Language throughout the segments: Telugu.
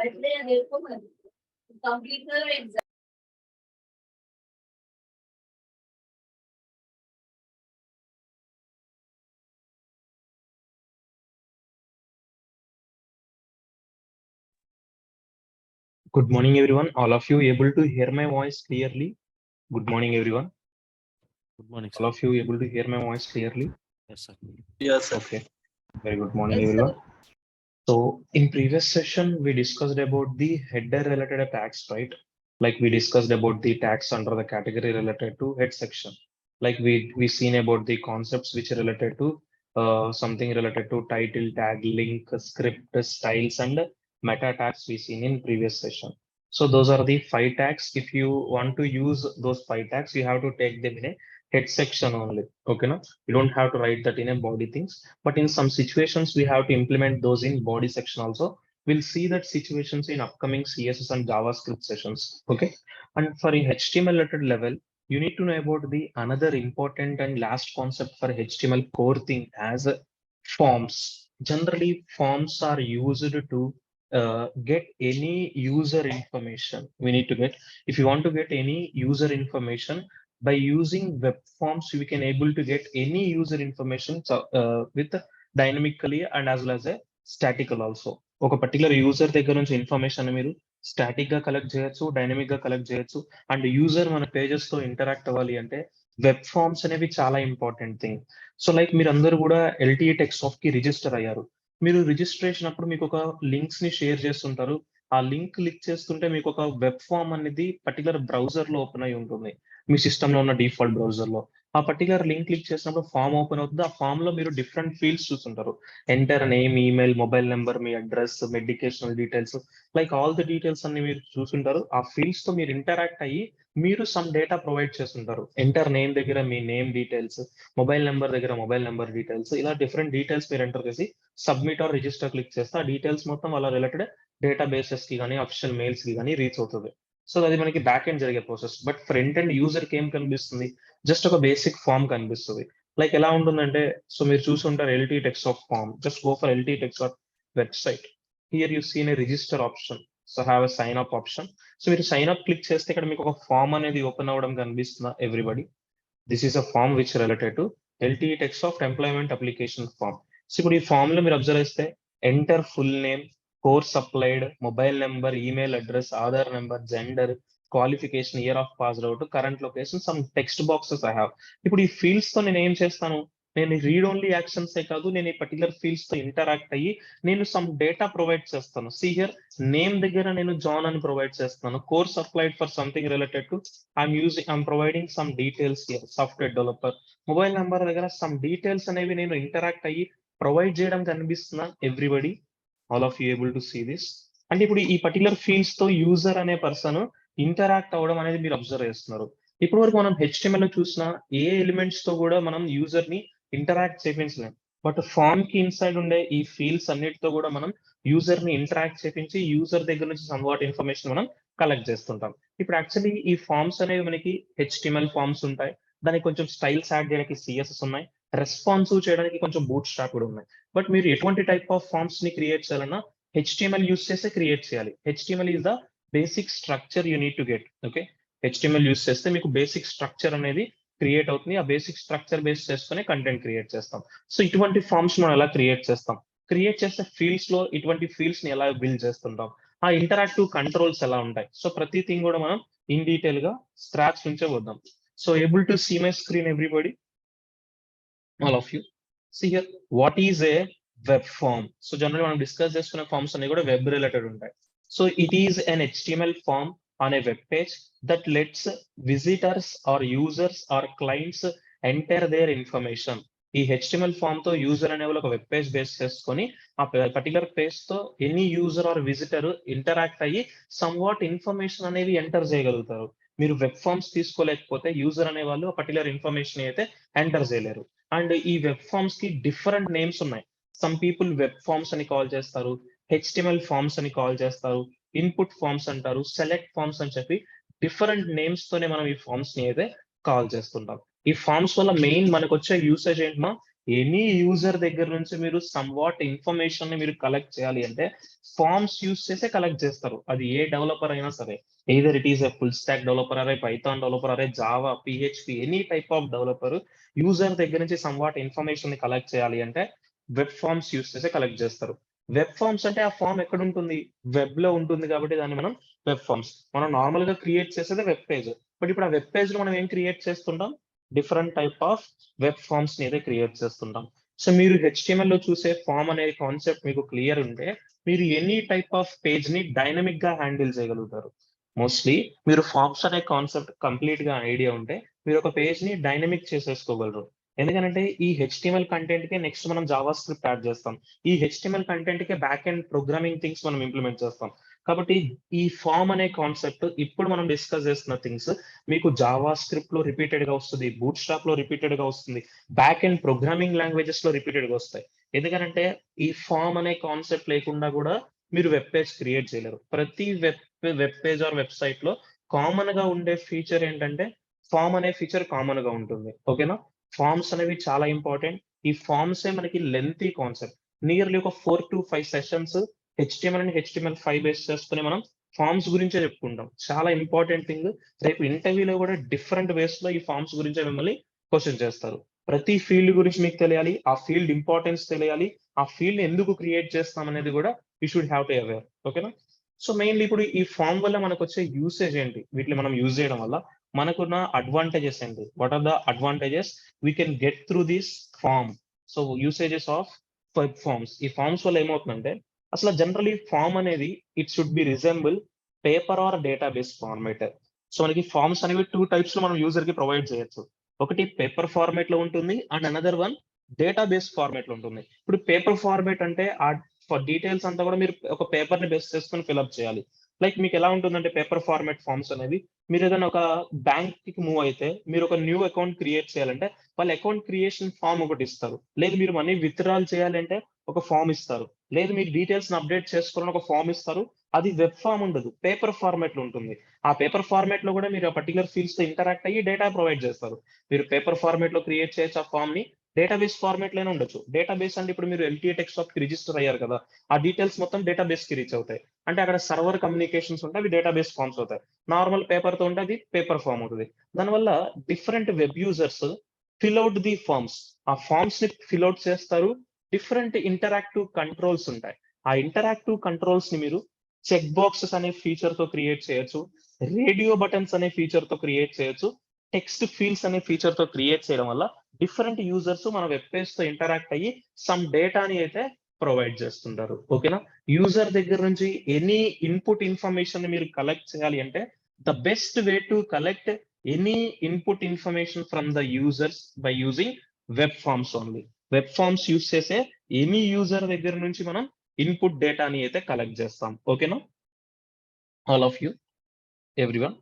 Good morning, everyone. All of you able to hear my voice clearly? Good morning, everyone. Good morning, All sir. of you able to hear my voice clearly? Yes, sir. Yes, sir. Okay. Very good morning, everyone. So in previous session, we discussed about the header related tags, right? Like we discussed about the tags under the category related to head section. Like we seen about the concepts which are related to something related to title, tag, link, script, styles, and meta tags we seen in previous session. So those are the 5 tags. If you want to use those 5 tags, you have to take them in a head section only. Okay, no? You don't have to write that in a body things, but in some situations we have to implement those in body section also. We'll see that situations in upcoming CSS and JavaScript sessions. Okay, and for a HTML related level, you need to know about the another important and last concept for HTML core thing as forms. Generally, forms are used to get any user information. We need to get, if you want to get any user information, by using web forms, we can able to get any user information with dynamically and as well as a statical also. ఒక పర్టికులర్ యూజర్ దగ్గర నుంచి ఇన్ఫర్మేషన్ మీరు స్టాటిక్ గా కలెక్ట్ చేయొచ్చు, డైనమిక్ గా కలెక్ట్ చేయొచ్చు. అండ్ యూజర్ మన పేజెస్ తో ఇంటరాక్ట్ అవ్వాలి అంటే వెబ్ ఫార్మ్స్ అనేవి చాలా ఇంపార్టెంట్ థింగ్. సో లైక్ మీరు అందరూ కూడా ఎల్టీఈ టెక్ సాఫ్ట్ కి రిజిస్టర్ అయ్యారు. మీరు రిజిస్ట్రేషన్ అప్పుడు మీకు ఒక లింక్స్ ని షేర్ చేస్తుంటారు. ఆ లింక్ క్లిక్ చేస్తుంటే మీకు ఒక వెబ్ ఫామ్ అనేది పర్టికులర్ బ్రౌజర్ లో ఓపెన్ అయి ఉంటుంది. మీ సిస్టమ్ లో ఉన్న డిఫాల్ట్ బ్రౌజర్ లో ఆ పర్టికులర్ లింక్ క్లిక్ చేసినప్పుడు ఫామ్ ఓపెన్ అవుతుంది. ఆ ఫామ్ లో మీరు డిఫరెంట్ ఫీల్డ్స్ చూస్తుంటారు. Enter name, email, mobile number, మీ address, medicational details, like all the details అన్ని మీరు చూస్తుంటారు. ఆ ఫీల్డ్స్ తో మీరు ఇంటరాక్ట్ అయ్యి మీరు సమ్ డేటా ప్రొవైడ్ చేస్తుంటారు. ఎంటర్ నేమ్ దగ్గర మీ నేమ్ డీటెయిల్స్, మొబైల్ నెంబర్ దగ్గర మొబైల్ నెంబర్ డీటెయిల్స్, ఇలా డిఫరెంట్ డీటెయిల్స్ మీరు ఎంటర్ చేసి సబ్మిట్ ఆర్ రిజిస్టర్ క్లిక్ చేస్తే ఆ డీటెయిల్స్ మొత్తం వాళ్ళ రిలేటెడ్ డేటా బేసెస్ కి కానీ అఫిషియల్ మెయిల్స్ కి కానీ రీచ్ అవుతుంది. సో అది మనకి బ్యాక్ ఎండ్ జరిగే process. But front end user కి ఏం కనిపిస్తుంది? జస్ట్ ఒక బేసిక్ ఫామ్ కనిపిస్తుంది. లైక్ ఎలా ఉంటుందంటే, సో మీరు చూసుంటారు LT text of form. Just go for LT text of website. Here you seen a register option. So have a sign up option. So మీరు సైన్ అప్ క్లిక్ చేస్తే ఇక్కడ మీకు ఒక ఫామ్ అనేది ఓపెన్ అవ్వడం కనిపిస్తుందా everybody? This is a form which related to LT text of employment application form. So ఇప్పుడు ఈ ఫామ్ లో మీరు అబ్జర్వ్ చేస్తే enter full name, course applied, mobile number, email address, Aadhaar number, gender, qualification, year of pass out, current location, some text boxes I have. ఇప్పుడు ఈ ఫీల్డ్స్ తో నేను ఏం చేస్తాను? నేను రీడ్ ఓన్లీ యాక్షన్స్ కాదు, నేను ఈ పర్టికులర్ ఫీల్డ్స్ తో ఇంటరాక్ట్ అయ్యి నేను సమ్ డేటా ప్రొవైడ్ చేస్తాను. సీ హియర్ నేమ్ దగ్గర నేను జాన్ అని ప్రొవైడ్ చేస్తాను. Course applied for something related to I'm providing some details here, software developer. Mobile number దగ్గర సమ్ డీటెయిల్స్ అనేవి నేను ఇంటరాక్ట్ అయ్యి ప్రొవైడ్ చేయడం కనిపిస్తున్నా everybody? All of you able to see this? అంటే ఇప్పుడు ఈ పర్టికులర్ ఫీల్డ్స్ తో యూజర్ అనే పర్సన్ ఇంటరాక్ట్ అవ్వడం అనేది మీరు అబ్జర్వ్ చేస్తున్నారు. ఇప్పుడు వరకు మనం HTML లో చూసిన ఏ ఎలిమెంట్స్ తో కూడా మనం యూజర్ ని ఇంటరాక్ట్ చేయించలేం. బట్ ఫామ్ కి ఇన్సైడ్ ఉండే ఈ ఫీల్డ్స్ అన్నిటితో కూడా మనం యూజర్ ని ఇంటరాక్ట్ చేయించి యూజర్ దగ్గర నుంచి సమ్వాట్ ఇన్ఫర్మేషన్ మనం కలెక్ట్ చేస్తుంటాం. ఇప్పుడు యాక్చువల్లీ ఈ ఫామ్స్ అనేవి మనకి HTML ఫామ్స్ ఉంటాయి. దానికి కొంచెం స్టైల్స్ యాడ్ చేయడానికి CSS ఉన్నాయి. రెస్పాన్సివ్ చేయడానికి కొంచెం బూట్ స్ట్రాప్ కూడా ఉన్నాయి. బట్ మీరు ఎటువంటి టైప్ ఆఫ్ ఫామ్స్ ని క్రియేట్ చేయాలన్నా HTML యూస్ చేస్తే క్రియేట్ చేయాలి. HTML is the basic structure you need to get. Okay, HTML use చేస్తే మీకు బేసిక్ స్ట్రక్చర్ అనేది క్రియేట్ అవుతుంది. ఆ బేసిక్ స్ట్రక్చర్ బేస్ చేసుకుని కంటెంట్ క్రియేట్ చేస్తాం. సో ఇటువంటి ఫామ్స్ మనం ఎలా క్రియేట్ చేస్తాం? క్రియేట్ చేస్తే ఫీల్డ్స్ లో ఇటువంటి ఫీల్డ్స్ ని ఎలా బిల్డ్ చేస్తుంటాం? ఆ ఇంటరాక్టివ్ కంట్రోల్స్ ఎలా ఉంటాయి? సో ప్రతి థింగ్ కూడా మనం ఇన్ డీటెయిల్ గా స్క్రాచ్ నుంచే వద్దాం. So able to see my screen everybody? All of you see here, what is a web form? So generally మనం డిస్కస్ చేసుకునే ఫార్మ్స్ అన్ని కూడా వెబ్ రిలేటెడ్ ఉంటాయి. So it is an HTML form on a web page that lets visitors or users or clients enter their information. ఈ HTML ఫామ్ తో యూజర్ అనే వాళ్ళు ఒక వెబ్ పేజ్ బేస్ చేసుకొని ఆ పర్టికులర్ పేజ్ తో any user are visitor interact అయ్యి సమ్ వాట్ ఇన్ఫర్మేషన్ అనేవి ఎంటర్ చేయగలుగుతారు. మీరు వెబ్ ఫార్మ్స్ తీసుకోలేకపోతే యూజర్ అనే వాళ్ళు పర్టికులర్ ఇన్ఫర్మేషన్ అయితే ఎంటర్ చేయలేరు. అండ్ ఈ వెబ్ ఫార్మ్స్ కి డిఫరెంట్ నేమ్స్ ఉన్నాయి. సమ్ పీపుల్ వెబ్ ఫార్మ్స్ అని కాల్ చేస్తారు, HTML ఫార్మ్స్ అని కాల్ చేస్తారు, ఇన్పుట్ ఫార్మ్స్ అంటారు, సెలెక్ట్ ఫార్మ్స్ అని చెప్పి డిఫరెంట్ నేమ్స్ తోనే మనం ఈ ఫార్మ్స్ ని అయితే కాల్ చేస్తుంటాం. ఈ ఫార్మ్స్ వల్ల మెయిన్ మనకు వచ్చే యూసేజ్ ఏంటమా? ఎనీ యూజర్ దగ్గర నుంచి మీరు సమ్ వాట్ ఇన్ఫర్మేషన్ ని మీరు కలెక్ట్ చేయాలి అంటే ఫార్మ్స్ యూస్ చేసే కలెక్ట్ చేస్తారు. అది ఏ డెవలపర్ అయినా సరే, either it is a full stack developer, అరే పైథాన్ డెవలపర్, అరే Java, PHP, any type of developer user దగ్గర నుంచి సమ్ వాట్ ఇన్ఫర్మేషన్ ని కలెక్ట్ చేయాలి అంటే వెబ్ ఫార్మ్స్ యూస్ చేసే కలెక్ట్ చేస్తారు. వెబ్ ఫార్మ్స్ అంటే ఆ ఫామ్ ఎక్కడ ఉంటుంది? వెబ్ లో ఉంటుంది కాబట్టి దాన్ని మనం వెబ్ ఫార్మ్స్. మనం నార్మల్ గా క్రియేట్ చేసేది వెబ్ పేజ్. బట్ ఇప్పుడు ఆ వెబ్ పేజ్ లో మనం ఏం క్రియేట్ చేస్తుంటాం? Different type of web forms ని అయితే క్రియేట్ చేస్తుంటాం. సో మీరు HTML లో చూసే ఫామ్ అనే కాన్సెప్ట్ మీకు క్లియర్ ఉంటే మీరు ఎనీ టైప్ ఆఫ్ పేజ్ ని డైనమిక్ గా హ్యాండిల్ చేయగలుగుతారు. మోస్ట్లీ మీరు ఫార్మ్స్ అనే కాన్సెప్ట్ కంప్లీట్ గా ఐడియా ఉంటే మీరు ఒక పేజ్ ని డైనమిక్ చేసేసుకోగలరు. ఎందుకంటే ఈ HTML కంటెంట్ కి నెక్స్ట్ మనం జావా స్క్రిప్ట్ యాడ్ చేస్తాం. ఈ HTML కంటెంట్ కి బ్యాక్ ఎండ్ ప్రోగ్రామింగ్ థింగ్స్ మనం ఇంప్లిమెంట్ చేస్తాం. కాబట్టి ఈ ఫామ్ అనే కాన్సెప్ట్ ఇప్పుడు మనం డిస్కస్ చేస్తున్న థింగ్స్ మీకు జావా స్క్రిప్ట్ లో రిపీటెడ్ గా వస్తుంది, బూట్ స్ట్రాప్ లో రిపీటెడ్ గా వస్తుంది, బ్యాక్ ఎండ్ ప్రోగ్రామింగ్ లాంగ్వేజెస్ లో రిపీటెడ్ గా వస్తాయి. ఎందుకంటే ఈ ఫామ్ అనే కాన్సెప్ట్ లేకుండా కూడా మీరు వెబ్ పేజ్ క్రియేట్ చేయలేరు. ప్రతి వెబ్ పేజ్ ఆర్ వెబ్సైట్ లో కామన్ గా ఉండే ఫీచర్ ఏంటంటే ఫామ్ అనే ఫీచర్ కామన్ గా ఉంటుంది. ఓకేనా? ఫార్మ్స్ అనేవి చాలా ఇంపార్టెంట్. ఈ ఫార్మ్స్ మనకి లెంతీ కాన్సెప్ట్. నియర్లీ ఒక 4 to 5 sessions HTML and HTML5 base చేసుకుని మనం ఫార్మ్స్ గురించే చెప్పుకుంటాం. చాలా ఇంపార్టెంట్ థింగ్. రేపు ఇంటర్వ్యూలో కూడా డిఫరెంట్ వేస్ లో ఈ ఫార్మ్స్ గురించే మిమ్మల్ని క్వశ్చన్ చేస్తారు. ప్రతి ఫీల్డ్ గురించి మీకు తెలియాలి, ఆ ఫీల్డ్ ఇంపార్టెన్స్ తెలియాలి, ఆ ఫీల్డ్ ఎందుకు క్రియేట్ చేస్తాం అనేది కూడా you should have to aware. ఓకేనా? సో మెయిన్లీ ఇప్పుడు ఈ ఫామ్ వల్ల మనకు వచ్చే యూసేజ్ ఏంటి? వీటిని మనం యూజ్ చేయడం వల్ల మనకున్న అడ్వాంటేజెస్ ఏంటి? What are the advantages we can get through this form? So usages of web forms. ఈ ఫార్మ్స్ వల్ల ఏమవుతుందంటే అసలు జనరలీ ఫామ్ అనేది it should be resemble paper or database format. సో మనకి ఫార్మ్స్ అనేవి 2 టైప్స్ లో మనం యూజర్ కి ప్రొవైడ్ చేయొచ్చు. ఒకటి పేపర్ ఫార్మేట్ లో ఉంటుంది and another one database format లో ఉంటుంది. ఇప్పుడు పేపర్ ఫార్మేట్ అంటే ఆ డీటెయిల్స్ అంతా కూడా మీరు ఒక పేపర్ ని బేస్ చేసుకొని ఫిల్అప్ చేయాలి. లైక్ మీకు ఎలా ఉంటుందంటే పేపర్ ఫార్మేట్ ఫార్మ్స్ అనేవి మీరు ఏదైనా ఒక బ్యాంక్ కి మూవ్ అయితే మీరు ఒక న్యూ అకౌంట్ క్రియేట్ చేయాలంటే వాళ్ళు అకౌంట్ క్రియేషన్ ఫామ్ ఒకటి ఇస్తారు. లేదు మీరు మనీ విత్డ్రాల్ చేయాలంటే ఒక ఫామ్ ఇస్తారు. లేదు మీకు డీటెయిల్స్ అప్డేట్ చేసుకోవాలని ఒక ఫామ్ ఇస్తారు. అది వెబ్ ఫామ్ ఉండదు, పేపర్ ఫార్మాట్ లో ఉంటుంది. ఆ పేపర్ ఫార్మాట్ లో కూడా మీరు ఆ పర్టికులర్ ఫీల్డ్స్ తో ఇంటరాక్ట్ అయ్యి డేటా ప్రొవైడ్ చేస్తారు. మీరు పేపర్ ఫార్మాట్ లో క్రియేట్ చేయొచ్చు ఆ ఫామ్ ని, డేటాబేస్ ఫార్మాట్ లోనే ఉండొచ్చు. డేటాబేస్ అంటే ఇప్పుడు మీరు LTA టెక్సాఫ్ట్ కి రిజిస్టర్ అయ్యారు కదా, ఆ డీటెయిల్స్ మొత్తం డేటాబేస్ కి రీచ్ అవుతాయి. అంటే అక్కడ సర్వర్ కమ్యూనికేషన్స్ ఉంటాయి, అవి డేటాబేస్ ఫార్మ్స్ అవుతాయి. నార్మల్ పేపర్ తో ఉంటే అది పేపర్ ఫామ్ అవుతుంది. దానివల్ల different web users fill out the forms. ఆ ఫార్మ్స్ ని ఫిల్ అవుట్ చేస్తారు. డిఫరెంట్ ఇంటరాక్టివ్ కంట్రోల్స్ ఉంటాయి. ఆ ఇంటరాక్టివ్ కంట్రోల్స్ ని మీరు చెక్ బాక్సెస్ అనే ఫీచర్ తో క్రియేట్ చేయొచ్చు, రేడియో బటన్స్ అనే ఫీచర్ తో క్రియేట్ చేయొచ్చు, టెక్స్ట్ ఫీల్డ్స్ అనే ఫీచర్ తో క్రియేట్ చేయడం వల్ల డిఫరెంట్ యూజర్స్ మన వెబ్ పేజ్ తో ఇంటరాక్ట్ అయ్యి సమ్ డేటాని అయితే ప్రొవైడ్ చేస్తుంటారు. ఓకేనా? యూజర్ దగ్గర నుంచి ఎనీ ఇన్పుట్ ఇన్ఫర్మేషన్ మీరు కలెక్ట్ చేయాలి అంటే the best way to collect any input information from the users by using web forms only. Web forms use చేసే ఎనీ యూజర్ దగ్గర నుంచి మనం ఇన్పుట్ డేటాని అయితే కలెక్ట్ చేస్తాం. ఓకేనా? All of you, everyone.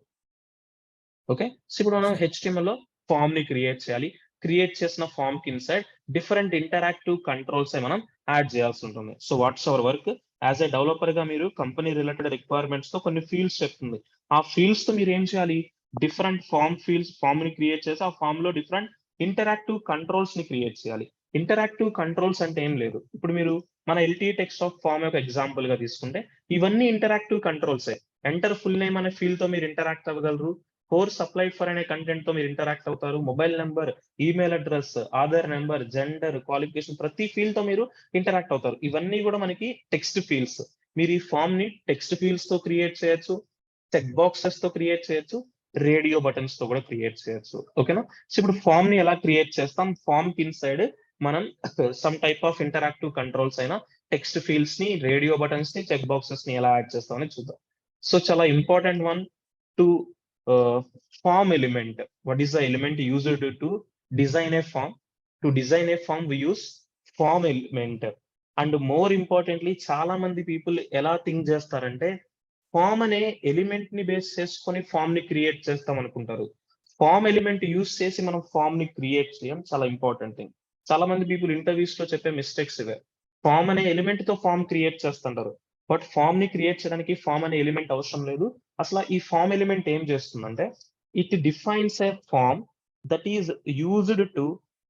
Okay. So ఇప్పుడు మనం HTML లో ఫామ్ ని క్రియేట్ చేయాలి. క్రియేట్ చేసిన ఫామ్ కి ఇన్సైడ్ డిఫరెంట్ ఇంటరాక్టివ్ కంట్రోల్స్ మనం యాడ్ చేయాల్సి ఉంటుంది. So what's our work? As a developer గా మీరు కంపెనీ రిలేటెడ్ రిక్వైర్మెంట్స్ తో కొన్ని ఫీల్డ్స్ చెప్తుంది. ఆ ఫీల్డ్స్ తో మీరు ఏం చేయాలి? డిఫరెంట్ ఫామ్ ని క్రియేట్ చేసి ఆ ఫామ్ లో డిఫరెంట్ ఇంటరాక్టివ్ కంట్రోల్స్ ని క్రియేట్ చేయాలి. ఇంటరాక్టివ్ కంట్రోల్స్ అంటే ఏం లేదు. ఇప్పుడు మీరు మన LTE టెక్స్ట్ ఆఫ్ ఫామ్ ఒక ఎగ్జాంపుల్ గా తీసుకుంటే ఇవన్నీ ఇంటరాక్టివ్ కంట్రోల్సే. ఎంటర్ ఫుల్ నేమ్ అనే ఫీల్డ్ తో మీరు ఇంటరాక్ట్ అవ్వగలరు. కోర్స్ అప్లైడ్ ఫర్ అనే కంటెంట్ తో మీరు ఇంటరాక్ట్ అవుతారు. Mobile number, email address, Aadhaar number, gender, qualification ప్రతి ఫీల్డ్ తో మీరు ఇంటరాక్ట్ అవుతారు. ఇవన్నీ కూడా మనకి టెక్స్ట్ ఫీల్డ్స్. మీరు ఈ ఫామ్ ని టెక్స్ట్ ఫీల్డ్స్ తో క్రియేట్ చేయొచ్చు, చెక్ బాక్సెస్ తో క్రియేట్ చేయొచ్చు, రేడియో బటన్స్ తో కూడా క్రియేట్ చేయొచ్చు. ఓకేనా? సో ఇప్పుడు ఫామ్ ని ఎలా క్రియేట్ చేస్తాం? ఫామ్ కి ఇన్సైడ్ మనం some type of interactive controls అయిన టెక్స్ట్ ఫీల్డ్స్ ని, రేడియో బటన్స్ ని, చెక్ బాక్సెస్ ని ఎలా యాడ్ చేస్తామని చూద్దాం. సో చాలా important one to form element. What is the element used to design a form? To design a form, we use form element. And more importantly, చాలా మంది పీపుల్ ఎలా థింక్ చేస్తారంటే ఫామ్ అనే ఎలిమెంట్ ని బేస్ చేసుకొని ఫామ్ ని క్రియేట్ చేస్తాం అనుకుంటారు. ఫామ్ ఎలిమెంట్ యూస్ చేసి మనం ఫామ్ ని క్రియేట్ చేయడం చాలా ఇంపార్టెంట్ థింగ్. చాలా మంది పీపుల్ ఇంటర్వ్యూస్ లో చెప్పే మిస్టేక్స్ ఇవే. ఫామ్ అనే ఎలిమెంట్ తో ఫామ్ క్రియేట్ చేస్తుంటారు. బట్ ఫామ్ ని క్రియేట్ చేయడానికి ఫామ్ అనే ఎలిమెంట్ అవసరం లేదు. అసలు ఈ ఫామ్ ఎలిమెంట్ ఏం చేస్తుందంటే it defines a form that is used to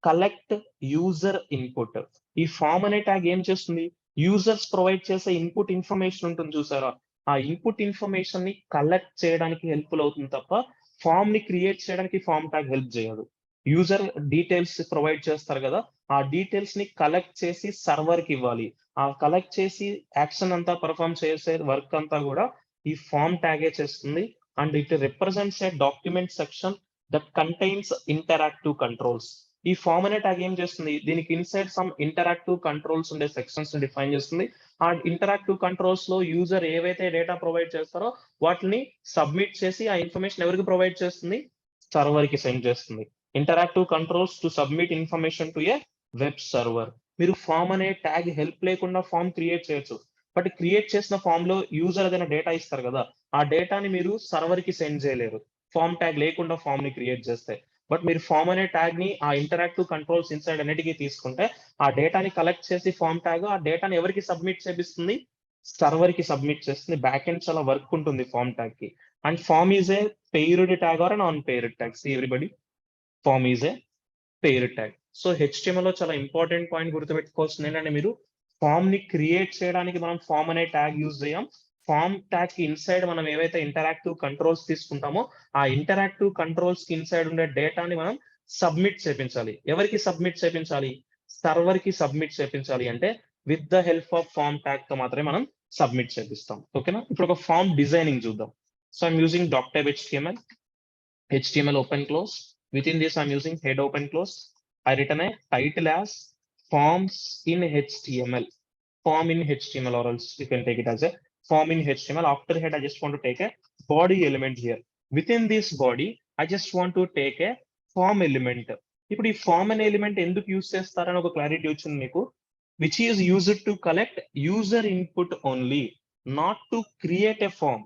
collect user input. ఈ ఫామ్ అనే ట్యాగ్ ఏం చేస్తుంది, యూజర్స్ ప్రొవైడ్ చేసే ఇన్పుట్ ఇన్ఫర్మేషన్ ఉంటుంది చూసారా, ఆ ఇన్పుట్ ఇన్ఫర్మేషన్ ని కలెక్ట్ చేయడానికి హెల్ప్ఫుల్ అవుతుంది తప్ప ఫామ్ ని క్రియేట్ చేయడానికి ఫామ్ ట్యాగ్ హెల్ప్ చేయదు. యూజర్ డీటెయిల్స్ ప్రొవైడ్ చేస్తారు కదా, ఆ డీటెయిల్స్ ని కలెక్ట్ చేసి సర్వర్ కి ఇవ్వాలి. ఆ కలెక్ట్ చేసి యాక్షన్ అంతా పర్ఫామ్ చేసే వర్క్ అంతా కూడా ఈ ఫామ్ ట్యాగే చేస్తుంది. And it represents A document section that contains interactive controls. ఈ ఫామ్ అనే ట్యాగ్ ఏం చేస్తుంది, దీనికి ఇన్సైడ్ సమ్ ఇంటరాక్టివ్ కంట్రోల్స్ ఉండే సెక్షన్స్ ని డిఫైన్ చేస్తుంది. ఆ ఇంటరాక్టివ్ కంట్రోల్స్ లో యూజర్ ఏవైతే డేటా ప్రొవైడ్ చేస్తారో వాటిని సబ్మిట్ చేసి ఆ ఇన్ఫర్మేషన్ ఎవరికి ప్రొవైడ్ చేస్తుంది, సర్వర్ కి సెండ్ చేస్తుంది. Interactive controls to submit information to A web server. మీరు ఫామ్ అనే ట్యాగ్ హెల్ప్ లేకుండా ఫామ్ క్రియేట్ చేయొచ్చు, బట్ క్రియేట్ చేసిన ఫామ్ లో యూజర్ ఏదైనా డేటా ఇస్తారు కదా, ఆ డేటాని మీరు సర్వర్ కి సెండ్ చేయలేరు ఫామ్ ట్యాగ్ లేకుండా ఫామ్ ని క్రియేట్ చేస్తే. బట్ మీరు ఫామ్ అనే ట్యాగ్ ని ఆ ఇంటరాక్టివ్ కంట్రోల్స్ ఇన్సైడ్ అన్నిటికీ తీసుకుంటే ఆ డేటాని కలెక్ట్ చేసి ఫామ్ ట్యాగ్ ఆ డేటాని ఎవరికి సబ్మిట్ చేపిస్తుంది, సర్వర్ కి సబ్మిట్ చేస్తుంది. బ్యాక్ ఎండ్ చాలా వర్క్ ఉంటుంది ఫామ్ ట్యాగ్ కి. And form is a paired tag or non paired tag. See everybody, form is a paired tag. So HTML లో చాలా ఇంపార్టెంట్ పాయింట్ గుర్తుపెట్టుకోవాల్సింది ఏంటంటే, మీరు ఫామ్ ని క్రియేట్ చేయడానికి మనం ఫామ్ అనే ట్యాగ్ యూజ్ చేయం. ఫామ్ ట్యాగ్ కి ఇన్సైడ్ మనం ఏవైతే ఇంటరాక్టివ్ కంట్రోల్స్ తీసుకుంటామో ఆ ఇంటరాక్టివ్ కంట్రోల్స్ కి ఇన్సైడ్ ఉండే డేటాని మనం సబ్మిట్ చేపించాలి. ఎవరికి సబ్మిట్ చేపించాలి, సర్వర్ కి సబ్మిట్ చేపించాలి. అంటే with the help of form tag తో మాత్రమే మనం సబ్మిట్ చేపిస్తాం. ఓకేనా. ఇప్పుడు ఒక ఫామ్ డిజైనింగ్ చూద్దాం. So I'm using doctype HTML open close. Within this, I'm using head open close. I written a title as forms in HTML. Form in HTML, or else you can take it as a form in HTML. After head, I just want to take a body element here. Within this body, I just want to take a form element. ఇప్పుడు ఈ ఫామ్ అనే ఎలిమెంట్ ఎందుకు యూజ్ చేస్తారని ఒక క్లారిటీ వచ్చింది మీకు. Which is used to collect user input only, not to create a form.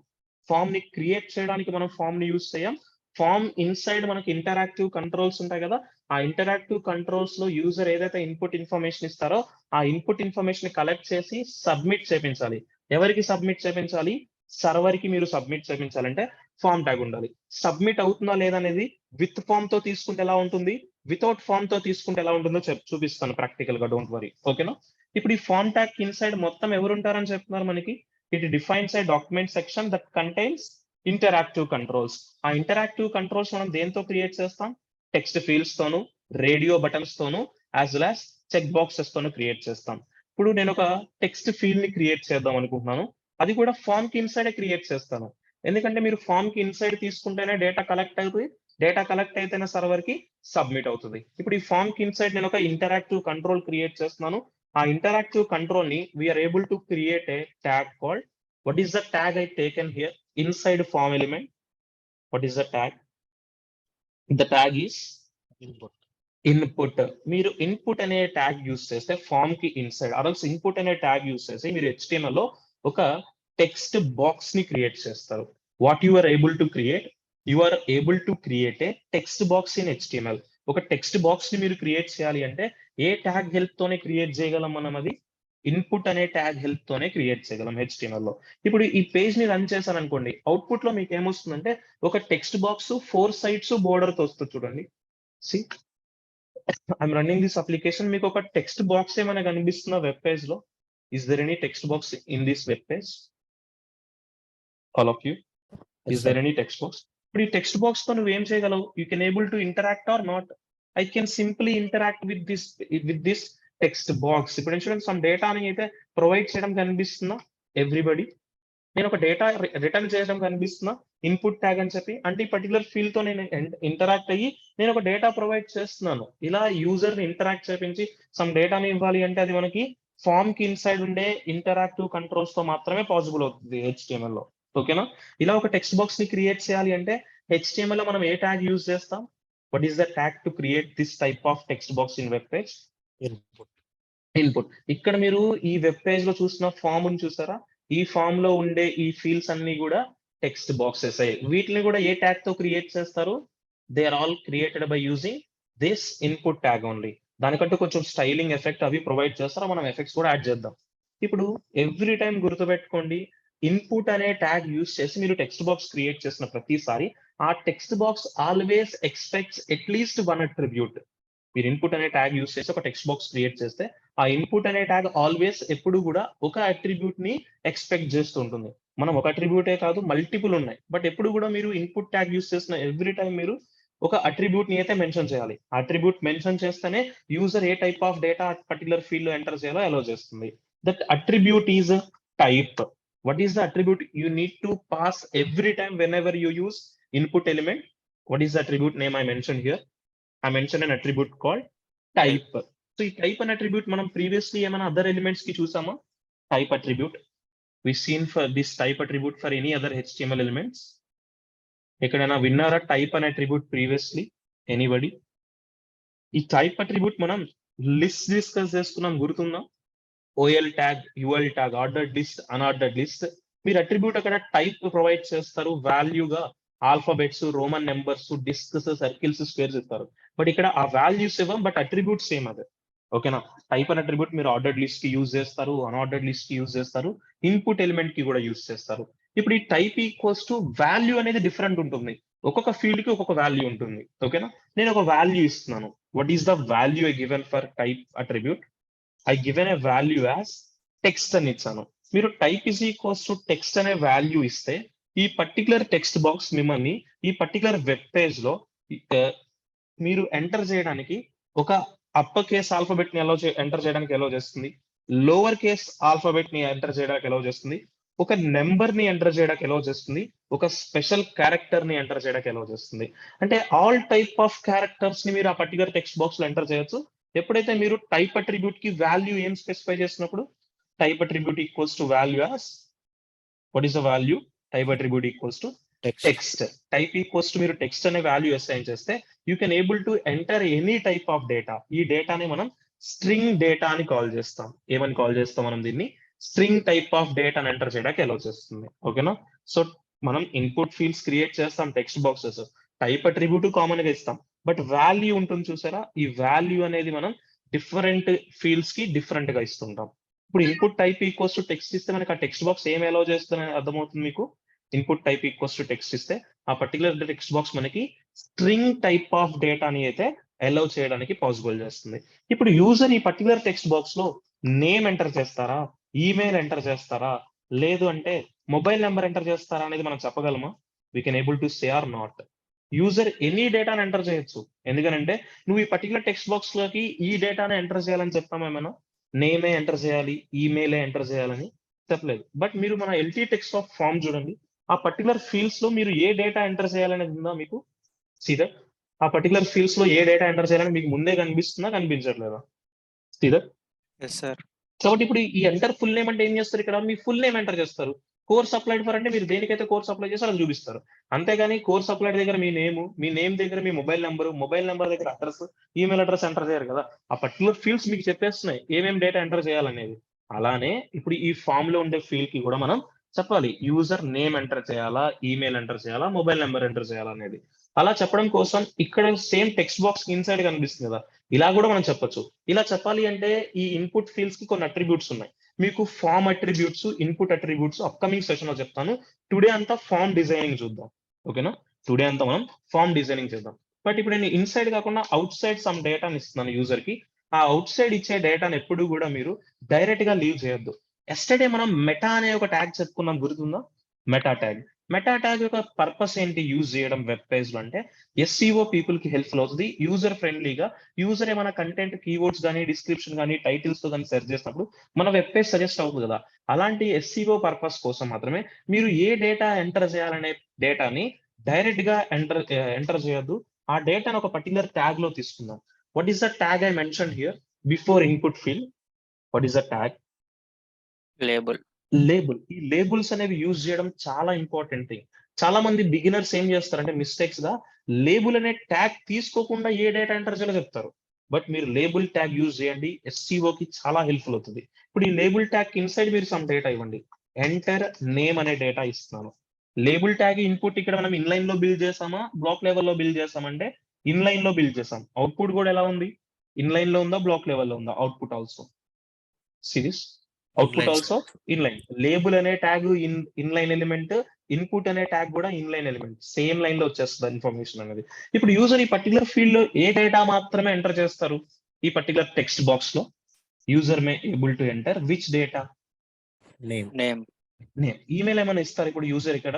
Form ని క్రియేట్ చేయడానికి మనం ఫామ్ ని యూజ్ చేయం. ఫామ్ ఇన్సైడ్ మనకి ఇంటరాక్టివ్ కంట్రోల్స్ ఉంటాయి కదా, ఆ ఇంటరాక్టివ్ కంట్రోల్స్ లో యూజర్ ఏదైతే ఇన్పుట్ ఇన్ఫర్మేషన్ ఇస్తారో ఆ ఇన్పుట్ ఇన్ఫర్మేషన్ కలెక్ట్ చేసి సబ్మిట్ చేపించాలి. ఎవరికి సబ్మిట్ చేపించాలి, సర్వర్ కి మీరు సబ్మిట్ చేపించాలంటే ఫామ్ ట్యాగ్ ఉండాలి. సబ్మిట్ అవుతుందా లేదా అనేది విత్ ఫామ్ తో తీసుకుంటే ఎలా ఉంటుంది, వితౌట్ ఫామ్ తో తీసుకుంటే ఎలా ఉంటుందో చూపిస్తాను ప్రాక్టికల్ గా, డోంట్ వరీ. ఓకేనా. ఇప్పుడు ఈ ఫామ్ ట్యాగ్ ఇన్సైడ్ మొత్తం ఎవరు ఉంటారని చెప్తున్నారు మనకి, it defines a document section that contains interactive controls. ఆ ఇంటరాక్టివ్ కంట్రోల్స్ మనం దేంతో క్రియేట్ చేస్తాం, టెక్స్ట్ ఫీల్డ్స్ తోను, రేడియో బటన్స్ తోను, as well as check boxes తోను క్రియేట్ చేస్తాం. ఇప్పుడు నేను ఒక టెక్స్ట్ ఫీల్డ్ ని క్రియేట్ చేద్దాం అనుకుంటున్నాను, అది కూడా ఫామ్ కి ఇన్సైడ్ క్రియేట్ చేస్తాను. ఎందుకంటే మీరు ఫామ్ కి ఇన్సైడ్ తీసుకుంటేనే డేటా కలెక్ట్ అవుతుంది, డేటా కలెక్ట్ అయితేనే సర్వర్ కి సబ్మిట్ అవుతుంది. ఇప్పుడు ఈ ఫామ్ కి ఇన్సైడ్ నేను ఒక ఇంటరాక్టివ్ కంట్రోల్ క్రియేట్ చేస్తున్నాను. ఆ ఇంటరాక్టివ్ కంట్రోల్ ని we are able to create a tag called, what is the tag I taken here inside form element? What is the tag? The tag is input. మీరు ఇన్పుట్ అనే ట్యాగ్ యూస్ చేస్తే ఫామ్ కి ఇన్సైడ్, ఆర్ఎల్స్ ఇన్పుట్ అనే ట్యాగ్ యూస్ చేసి మీరు HTML లో ఒక టెక్స్ట్ బాక్స్ ని క్రియేట్ చేస్తారు. What you are able to create, you are able to create a text box in HTML. ఒక టెక్స్ట్ బాక్స్ ని మీరు క్రియేట్ చేయాలి అంటే ఏ ట్యాగ్ హెల్ప్ తోనే క్రియేట్ చేయగలం మనం, అది ఇన్పుట్ అనే ట్యాగ్ హెల్ప్ తోనే క్రియేట్ చేయగలం HTML లో. ఇప్పుడు ఈ పేజ్ ని రన్ చేశాను అనుకోండి, అవుట్పుట్ లో మీకు ఏమొస్తుందంటే ఒక టెక్స్ట్ బాక్స్ 4 sides బోర్డర్ తో వస్తుంది చూడండి. See I'm running this application, మీకు ఒక టెక్స్ట్ బాక్స్ ఏమైనా కనిపిస్తుందా వెబ్ పేజ్ లో? Is there any text box in this web page? All of you, is there any text box? ఇప్పుడు ఈ టెక్స్ట్ బాక్స్ తో నువ్వు ఏం చేయగలవు, you can able to interact or not. I can simply interact with this text box. ఇప్పుడు చూడండి, సమ్ డేటా అని అయితే ప్రొవైడ్ చేయడం కనిపిస్తుందా ఎవ్రీబడి? నేను ఒక డేటా రిటర్న్ చేయడం కనిపిస్తున్నా ఇన్పుట్ ట్యాగ్ అని చెప్పి, అంటే ఈ పర్టికులర్ ఫీల్డ్ తో నేను ఇంటరాక్ట్ అయ్యి నేను ఒక డేటా ప్రొవైడ్ చేస్తున్నాను. ఇలా యూజర్ ని ఇంటరాక్ట్ చేపించి సమ్ డేటాని ఇవ్వాలి అంటే అది మనకి ఫామ్ కి ఇన్సైడ్ ఉండే ఇంటరాక్టివ్ కంట్రోల్స్ తో మాత్రమే పాసిబుల్ అవుతుంది HTML లో. ఓకేనా. ఇలా ఒక టెక్స్ట్ బాక్స్ ని క్రియేట్ చేయాలి అంటే HTML లో మనం ఏ ట్యాగ్ యూజ్ చేస్తాం? What is the tag to create this type of text box in web page? Input. ఇక్కడ మీరు ఈ వెబ్ పేజ్ లో చూసిన ఫామ్ ని చూసారా, ఈ ఫామ్ లో ఉండే ఈ ఫీల్డ్స్ అన్ని కూడా టెక్స్ట్ బాక్సెస్. వీటిని కూడా ఏ ట్యాగ్ తో క్రియేట్ చేస్తారు? They are all created by using this input tag only. దానికంటే కొంచెం స్టైలింగ్ ఎఫెక్ట్ అవి ప్రొవైడ్ చేస్తారు, మనం ఎఫెక్ట్స్ కూడా యాడ్ చేద్దాం. ఇప్పుడు ఎవ్రీ టైం గుర్తుపెట్టుకోండి, ఇన్పుట్ అనే ట్యాగ్ యూజ్ చేసి మీరు టెక్స్ట్ బాక్స్ క్రియేట్ చేసిన ప్రతిసారి ఆ text box always expects at least 1 attribute. మీరు ఇన్పుట్ అనే ట్యాగ్ యూస్ చేసి ఒక టెక్స్ట్ బాక్స్ క్రియేట్ చేస్తే ఆ ఇన్పుట్ అనే ట్యాగ్ ఆల్వేస్ ఎప్పుడు కూడా ఒక అట్రిబ్యూట్ ని ఎక్స్పెక్ట్ చేస్తూ ఉంటుంది. మనం ఒక అట్రిబ్యూటే కాదు మల్టిపుల్ ఉన్నాయి, బట్ ఎప్పుడు కూడా మీరు ఇన్పుట్ ట్యాగ్ యూస్ చేసిన ఎవ్రీ టైం మీరు ఒక అట్రిబ్యూట్ ని అయితే మెన్షన్ చేయాలి. అట్రిబ్యూట్ మెన్షన్ చేస్తేనే user A type of data particular field లో ఎంటర్ చేయాలో అలౌ చేస్తుంది. That attribute is type. What is the attribute you need to pass every time whenever you use input element? What is the attribute name I mentioned here? I mentioned an attribute called type. So ఈ type an attribute మనం previously ఏమైనా other elements కి చూసామా? Type attribute. We seen for this type attribute for any other HTML elements. ఎక్కడైనా విన్నారా type an attribute previously? Anybody? ఈ type attribute మనం లిస్ట్ డిస్కస్ చేసుకున్నాం గుర్తుందా? OL tag, UL tag, ordered list, unordered list. మీరు అట్రిబ్యూట్ అక్కడ టైప్ ప్రొవైడ్ చేస్తారు, వాల్యూగా alphabets, Roman numbers, discs, circles, squares ఇస్తారు. బట్ ఇక్కడ ఆ వాల్యూస్ ఇవ్వం, బట్ అట్రిబ్యూట్ సేమ్ అదే. ఓకేనా? టైప్ అనే అట్రిబ్యూట్ మీరు ఆర్డర్డ్ లిస్ట్ కి యూజ్ చేస్తారు, అన్ఆర్డర్డ్ లిస్ట్ కి యూజ్ చేస్తారు, ఇన్పుట్ ఎలిమెంట్ కి కూడా యూజ్ చేస్తారు. ఇప్పుడు ఈ టైప్ ఈక్వల్స్ టు వాల్యూ అనేది డిఫరెంట్ ఉంటుంది. ఒక్కొక్క ఫీల్డ్ కి ఒక్కొక్క వాల్యూ ఉంటుంది. ఓకేనా? నేను ఒక వాల్యూ ఇస్తున్నాను. What is the value given for type attribute? I given a value as text అని ఇచ్చాను. మీరు type is equals to text అనే వాల్యూ ఇస్తే ఈ పర్టికులర్ టెక్స్ట్ బాక్స్ మిమ్మల్ని ఈ పర్టికులర్ వెబ్ పేజ్ లో మీరు ఎంటర్ చేయడానికి ఒక అప్పర్ కేస్ ఆల్ఫాబెట్ ని ఎంటర్ చేయడానికి ఎలో చేస్తుంది, లోవర్ కేస్ ఆల్ఫాబెట్ ని ఎంటర్ చేయడానికి ఎలో చేస్తుంది, ఒక నెంబర్ ని ఎంటర్ చేయడానికి ఎలో చేస్తుంది, ఒక స్పెషల్ క్యారెక్టర్ ని ఎంటర్ చేయడానికి ఎలో చేస్తుంది. అంటే ఆల్ టైప్ ఆఫ్ క్యారెక్టర్స్ ని మీరు ఆ పర్టికులర్ టెక్స్ట్ బాక్స్ లో ఎంటర్ చేయొచ్చు. ఎప్పుడైతే మీరు టైప్ అట్రిబ్యూట్ కి వాల్యూ ఏం స్పెసిఫై చేసినప్పుడు type attribute equals to value as what is the value? Type attribute equals to text. Type equals to మీరు టెక్స్ట్ అనే వాల్యూ అసైన్ చేస్తే you can able to enter any type of data. ఈ డేటాని మనం స్ట్రింగ్ డేటా అని కాల్ చేస్తాం. ఏమని కాల్ చేస్తాం మనం దీన్ని? స్ట్రింగ్ టైప్ ఆఫ్ డేటాని ఎంటర్ చేయడానికి అలౌ చేస్తుంది. ఓకేనా? సో మనం ఇన్పుట్ ఫీల్డ్స్ క్రియేట్ చేస్తాం, text boxes, type attribute common గా ఇస్తాం, బట్ వాల్యూ ఉంటుంది చూసారా? ఈ వాల్యూ అనేది మనం డిఫరెంట్ ఫీల్డ్స్ కి డిఫరెంట్ గా ఇస్తుంటాం. ఇప్పుడు input type equals to text ఇస్తే మనకి ఆ టెక్స్ట్ బాక్స్ ఏం అలౌ చేస్తుందని అర్థమవుతుంది మీకు. Input type equals to text ఇస్తే ఆ పర్టికులర్ టెక్స్ట్ బాక్స్ మనకి స్ట్రింగ్ టైప్ ఆఫ్ డేటాని అయితే అలౌ చేయడానికి పాసిబుల్ చేస్తుంది. ఇప్పుడు యూజర్ ఈ పర్టికులర్ టెక్స్ట్ బాక్స్ లో నేమ్ ఎంటర్ చేస్తారా, ఈమెయిల్ ఎంటర్ చేస్తారా, లేదు అంటే మొబైల్ నెంబర్ ఎంటర్ చేస్తారా అనేది మనం చెప్పగలమా? We can able to say or not. User any డేటాను ఎంటర్ చేయొచ్చు. ఎందుకంటే నువ్వు ఈ పర్టికులర్ టెక్స్ట్ బాక్స్ లోకి ఈ డేటాను ఎంటర్ చేయాలని చెప్తామా ఏమైనా? నేమే ఎంటర్ చేయాలి, ఈమెయిల్ ఎంటర్ చేయాలని చెప్పలేదు. బట్ మీరు మన ఎల్టీ టెక్స్ట్ ఆఫ్ ఫామ్ చూడండి, ఆ పర్టికులర్ ఫీల్డ్స్ లో మీరు ఏ డేటా ఎంటర్ చేయాలనేది ఉందా మీకు? సీదా ఆ పర్టికులర్ ఫీల్డ్స్ లో ఏ డేటా ఎంటర్ చేయాలని మీకు ముందే కనిపిస్తుందా, కనిపించట్లేదా? సీదా కాబట్టి ఇప్పుడు ఈ ఎంటర్ ఫుల్ నేమ్ అంటే ఏం చేస్తారు? ఇక్కడ మీ ఫుల్ నేమ్ ఎంటర్ చేస్తారు. కోర్స్ అప్లైడ్ ఫర్ అంటే మీరు దేనికైతే కోర్స్ అప్లై చేస్తారో అది చూపిస్తారు. అంతేగాని కోర్స్ అప్లైడ్ దగ్గర మీ నేమ్ దగ్గర మీ మొబైల్ నెంబర్ దగ్గర అడ్రస్, ఈమెయిల్ అడ్రస్ ఎంటర్ చేయరు కదా. ఆ పర్టికులర్ ఫీల్డ్స్ మీకు చెప్పేస్తున్నాయి ఏమేమి డేటా ఎంటర్ చేయాలనేది. అలానే ఇప్పుడు ఈ ఫామ్ లో ఉండే ఫీల్డ్ కి కూడా మనం చెప్పాలి యూజర్ నేమ్ ఎంటర్ చేయాలా, ఈమెయిల్ ఎంటర్ చేయాలా, మొబైల్ నెంబర్ ఎంటర్ చేయాలా అనేది. అలా చెప్పడం కోసం ఇక్కడ సేమ్ టెక్స్ట్ బాక్స్ ఇన్సైడ్ కనిపిస్తుంది కదా, ఇలా కూడా మనం చెప్పొచ్చు. ఇలా చెప్పాలి అంటే ఈ ఇన్పుట్ ఫీల్డ్స్ కి కొన్ని అట్రిబ్యూట్స్ ఉన్నాయి. మీకు form attributes, input attributes upcoming session లో చెప్తాను. టుడే అంతా ఫామ్ డిజైనింగ్ చూద్దాం. ఓకేనా? టుడే అంతా మనం ఫామ్ డిజైనింగ్ చేద్దాం. బట్ ఇప్పుడు నేను ఇన్సైడ్ కాకుండా అవుట్ సైడ్ సమ్ డేటాని ఇస్తున్నాను యూజర్ కి. ఆ అవుట్ సైడ్ ఇచ్చే డేటాను ఎప్పుడు కూడా మీరు డైరెక్ట్ గా లీవ్ చేయొద్దు. ఎస్టర్డే మనం మెటా అనే ఒక ట్యాగ్ చెప్పుకున్నాం, గుర్తుందా? Meta tag. మెటా ట్యాగ్ యొక్క పర్పస్ ఏంటి యూజ్ చేయడం వెబ్ పేజ్ లో అంటే SEO పీపుల్ కి హెల్ప్ఫుల్ అవుతుంది, యూజర్ ఫ్రెండ్లీగా. యూజర్ ఏమైనా కంటెంట్ కీవర్డ్స్ కానీ, డిస్క్రిప్షన్ కానీ, టైటిల్స్ తో కానీ సెర్చ్ చేసినప్పుడు మన వెబ్ పేజ్ సజెస్ట్ అవుతుంది కదా. అలాంటి SEO పర్పస్ కోసం మాత్రమే మీరు ఏ డేటా ఎంటర్ చేయాలనే డేటాని డైరెక్ట్ గా ఎంటర్ చేయొద్దు. ఆ డేటాను ఒక పర్టికులర్ ట్యాగ్ లో తీసుకుందాం. What is the tag I mention here before input field? What is the tag? Label. ఈ లేబుల్స్ అనేవి యూజ్ చేయడం చాలా ఇంపార్టెంట్ థింగ్. చాలా మంది బిగినర్స్ ఏం చేస్తారంటే మిస్టేక్స్ గా లేబుల్ అనే ట్యాగ్ తీసుకోకుండా ఏ డేటా ఎంటర్ చేయాలో చెప్తారు. బట్ మీరు లేబుల్ ట్యాగ్ యూజ్ చేయండి, SEO కి చాలా హెల్ప్ఫుల్ అవుతుంది. ఇప్పుడు ఈ లేబుల్ ట్యాగ్ ఇన్సైడ్ మీరు సమ్ డేటా ఇవ్వండి. ఎంటర్ నేమ్ అనే డేటా ఇస్తున్నాను. లేబుల్ ట్యాగ్ ఇన్పుట్ ఇక్కడ మనం ఇన్లైన్ లో బిల్డ్ చేసామా, బ్లాక్ లెవెల్లో బిల్డ్ చేసామంటే ఇన్లైన్ లో బిల్డ్ చేసాం. అవుట్పుట్ కూడా ఎలా ఉంది? ఇన్లైన్ లో ఉందా, బ్లాక్ లెవెల్లో ఉందా? Output also series output also inline. Label అనే ట్యాగ్ ఇన్లైన్ ఎలిమెంట్, ఇన్పుట్ అనే ట్యాగ్ కూడా ఇన్లైన్ ఎలిమెంట్, సేమ్ లైన్ లో వచ్చేస్తుంది ఇన్ఫర్మేషన్ అనేది. ఇప్పుడు యూజర్ ఈ పర్టికులర్ ఫీల్డ్ లో ఏ డేటా మాత్రమే ఎంటర్ చేస్తారు? ఈ పర్టికులర్ టెక్స్ట్ బాక్స్ లో user may able to enter which data? Name. Email ఏమైనా ఇస్తారు ఇప్పుడు యూజర్? ఇక్కడ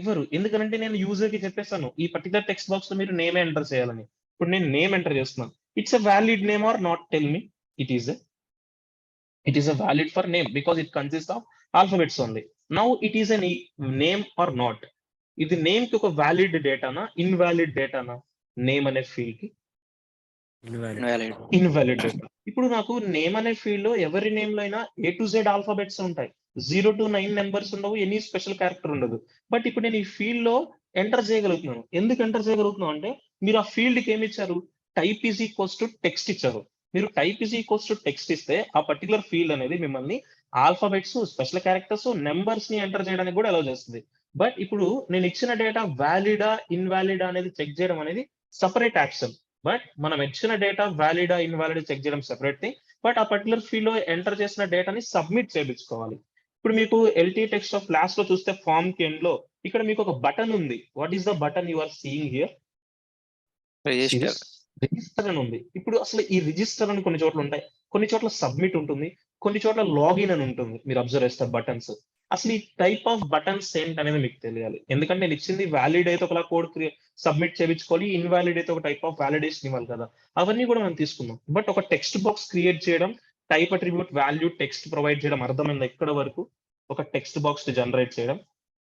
ఇవ్వరు. ఎందుకంటే నేను యూజర్ కి చెప్పేస్తాను ఈ పర్టికులర్ టెక్స్ట్ బాక్స్ లో మీరు నేమ్ ఎంటర్ చేయాలని. ఇప్పుడు నేను నేమ్ ఎంటర్ చేస్తున్నాను. It's a valid name or not? Tell me. It is a valid for name because it consist of alphabets only. Now it is a name or not? ఇది నేమ్ కి ఒక వ్యాలిడ్ డేటానా, ఇన్వాలిడ్ డేటానా? నేమ్ అనే ఫీల్డ్ కి ఇన్వాలిడ్ డేటా. ఇప్పుడు నాకు నేమ్ అనే ఫీల్డ్ లో ఎవరి నేమ్ లో అయినా A to Z ఆల్ఫాబెట్స్ ఉంటాయి, 0 to 9 నెంబర్స్ ఉండవు, ఎనీ స్పెషల్ క్యారెక్టర్ ఉండదు. బట్ ఇప్పుడు నేను ఈ ఫీల్డ్ లో ఎంటర్ చేయగలుగుతున్నాను. ఎందుకు ఎంటర్ చేయగలుగుతున్నాను అంటే మీరు ఆ ఫీల్డ్ కి ఏమి ఇచ్చారు? Type is equals to text ఇచ్చారు. మీరు type is equals to text ఇస్తే ఆ పర్టికులర్ ఫీల్డ్ అనేది మిమ్మల్ని ఆల్ఫాబెట్స్, స్పెషల్ క్యారెక్టర్స్, నెంబర్స్ ని ఎంటర్ చేయడానికి కూడా అలౌ చేస్తుంది. బట్ ఇప్పుడు నేను ఇచ్చిన డేటా వ్యాలిడా ఇన్వాలిడా అనేది చెక్ చేయడం అనేది సపరేట్ యాక్షన్. బట్ మనం ఇచ్చిన డేటా వ్యాలిడా ఇన్వాలిడ్ చెక్ చేయడం సెపరేట్ థింగ్. బట్ ఆ పర్టికులర్ ఫీల్డ్ లో ఎంటర్ చేసిన డేటాని సబ్మిట్ చేయించుకోవాలి. ఇప్పుడు మీకు ఎల్టీ టెక్స్ట్ ఆఫ్ క్లాస్ లో చూస్తే ఫామ్ కి ఎండ్ లో ఇక్కడ మీకు ఒక బటన్ ఉంది. What is the button you are seeing here? Register అని ఉంది. ఇప్పుడు అసలు ఈ రిజిస్టర్ అని కొన్ని చోట్ల ఉంటాయి, కొన్ని చోట్ల సబ్మిట్ ఉంటుంది, కొన్ని చోట్ల లాగిన్ అని ఉంటుంది. మీరు అబ్జర్వ్ చేస్తే బటన్స్. అసలు ఈ టైప్ ఆఫ్ బటన్స్ ఏంటి అనేది మీకు తెలియాలి. ఎందుకంటే నేను ఇచ్చింది వ్యాలిడ్ అయితే ఒకలా కోడ్ సబ్మిట్ చేయించుకోవాలి, ఇన్వాలిడ్ అయితే ఒక టైప్ ఆఫ్ వ్యాలిడేషన్ ఇవ్వాలి కదా. అవన్నీ కూడా మనం తీసుకుందాం. బట్ ఒక టెక్స్ట్ బాక్స్ క్రియేట్ చేయడం, type attribute value text provide చేయడం అర్థమైంది ఎక్కడ వరకు? ఒక టెక్స్ట్ బాక్స్ జనరేట్ చేయడం.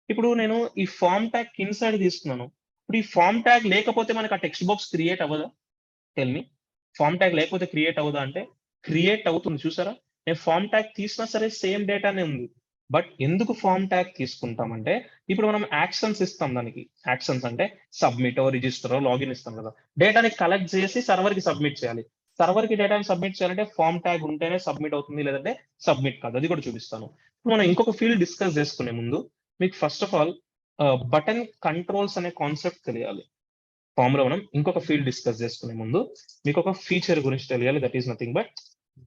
ఇప్పుడు నేను ఈ ఫామ్ ట్యాగ్ ఇన్సైడ్ తీసుకున్నాను. ఇప్పుడు ఈ ఫామ్ ట్యాగ్ లేకపోతే మనకి ఆ టెక్స్ట్ బాక్స్ క్రియేట్ అవ్వదా? Tell me. ఫామ్ ట్యాగ్ లేకపోతే క్రియేట్ అవుదా అంటే క్రియేట్ అవుతుంది. చూసారా? నేను ఫామ్ ట్యాగ్ తీసినా సరే సేమ్ డేటానే ఉంది. బట్ ఎందుకు ఫామ్ ట్యాగ్ తీసుకుంటామంటే ఇప్పుడు మనం యాక్షన్స్ ఇస్తాం. దానికి యాక్షన్స్ అంటే సబ్మిట్, రిజిస్టర్, లాగిన్ ఇస్తాం కదా. డేటాని కలెక్ట్ చేసి సర్వర్ కి సబ్మిట్ చేయాలి. సర్వర్ కి డేటాని సబ్మిట్ చేయాలంటే ఫామ్ ట్యాగ్ ఉంటేనే సబ్మిట్ అవుతుంది, లేదంటే సబ్మిట్ కాదు. అది కూడా చూపిస్తాను. మనం ఇంకొక ఫీల్డ్ డిస్కస్ చేసుకునే ముందు మీకు first of all button controls అనే కాన్సెప్ట్ తెలియాలి. ఫామ్ లో మనం ఇంకొక ఫీల్డ్ డిస్కస్ చేసుకునే ముందు మీకు ఒక ఫీచర్ గురించి తెలియాలి. That is nothing but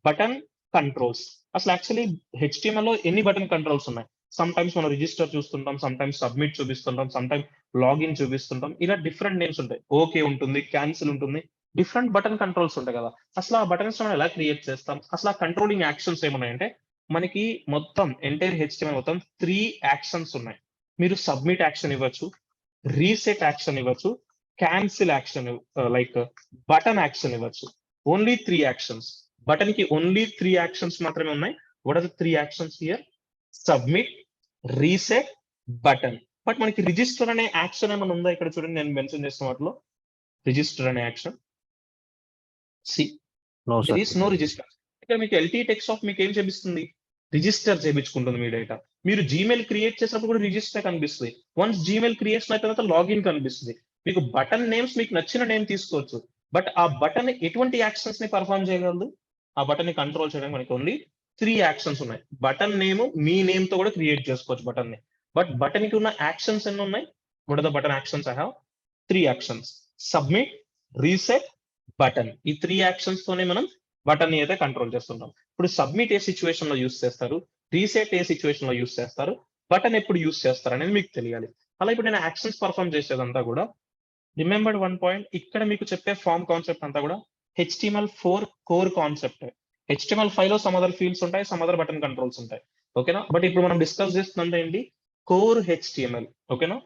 button controls. అసలు యాక్చువల్లీ HTML లో ఎన్ని బటన్ కంట్రోల్స్ ఉన్నాయి? సమ్ టైమ్స్ మనం రిజిస్టర్ చూస్తుంటాం, సమ్ టైమ్స్ సబ్మిట్ చూపిస్తుంటాం, సమ్ టైమ్స్ లాగిన్ చూపిస్తుంటాం. ఇలా డిఫరెంట్ నేమ్స్ ఉంటాయి. ఓకే ఉంటుంది, క్యాన్సిల్ ఉంటుంది, డిఫరెంట్ బటన్ కంట్రోల్స్ ఉంటాయి కదా. అసలు ఆ బటన్స్ మనం ఎలా క్రియేట్ చేస్తాం? అసలు ఆ కంట్రోలింగ్ యాక్షన్స్ ఏమున్నాయంటే మనకి మొత్తం ఎంటైర్ HTML మొత్తం 3 యాక్షన్స్ ఉన్నాయి. మీరు సబ్మిట్ యాక్షన్ ఇవ్వచ్చు, రీసెట్ యాక్షన్ ఇవ్వచ్చు, cancel action like button action ఇవ్వచ్చు. Only 3 actions. బటన్ కి ఓన్లీ 3 యాక్షన్స్ మాత్రమే ఉన్నాయి. What are the 3 actions here? Submit, reset, button. But మనకి రిజిస్టర్ అనే యాక్షన్ ఏమైనా ఉందా? ఇక్కడ చూడండి, నేను మెన్షన్ చేసిన వాటిలో రిజిస్టర్ అనే action. there is no register. ఇక్కడ మీకు ఎల్టీ టెక్స్ట్ ఆఫ్ మీకు ఏం చూపిస్తుంది? రిజిస్టర్ చేయించుకుంటుంది మీ డేటా. మీరు జీమెయిల్ క్రియేట్ చేసినప్పుడు కూడా రిజిస్టర్ కనిపిస్తుంది. వన్స్ జీమెయిల్ క్రియేషన్ అయిన తర్వాత లాగిన్ కనిపిస్తుంది. మీకు బటన్ నేమ్స్ మీకు నచ్చిన నేమ్ తీసుకోవచ్చు. బట్ ఆ బటన్ ఎటువంటి యాక్షన్స్ ని పర్ఫామ్ చేయగలదు? ఆ బటన్ ని కంట్రోల్ చేయడానికి మనకి ఓన్లీ 3 యాక్షన్స్ ఉన్నాయి. బటన్ నేమ్ మీ నేమ్ తో కూడా క్రియేట్ చేసుకోవచ్చు బటన్ ని. బట్ బటన్ కి ఉన్న యాక్షన్స్ ఎన్ని ఉన్నాయి? What are the button actions? I have 3 actions. Submit, reset, button. ఈ 3 యాక్షన్స్ తోనే మనం బటన్ ని అయితే కంట్రోల్ చేస్తుంటాం. ఇప్పుడు సబ్మిట్ ఏ సిచ్యువేషన్ లో యూస్ చేస్తారు, రీసెట్ ఏ సిచ్యువేషన్ లో యూస్ చేస్తారు, బటన్ ఎప్పుడు యూస్ చేస్తారు అనేది మీకు తెలియాలి. అలా ఇప్పుడు నేను యాక్షన్స్ పర్ఫామ్ చేసేదంతా కూడా రిమెంబర్ 1 పాయింట్. ఇక్కడ మీకు చెప్పే ఫామ్ కాన్సెప్ట్ అంతా కూడా HTML4 కోర్ కాన్సెప్ట్. HTML5 లో సమ్ అదర్ ఫీల్డ్స్ ఉంటాయి, సమ్ అదర్ బటన్ కంట్రోల్స్ ఉంటాయి. ఓకేనా? బట్ ఇప్పుడు మనం డిస్కస్ చేస్తున్నది ఏంటి? Core HTML. ఓకేనా?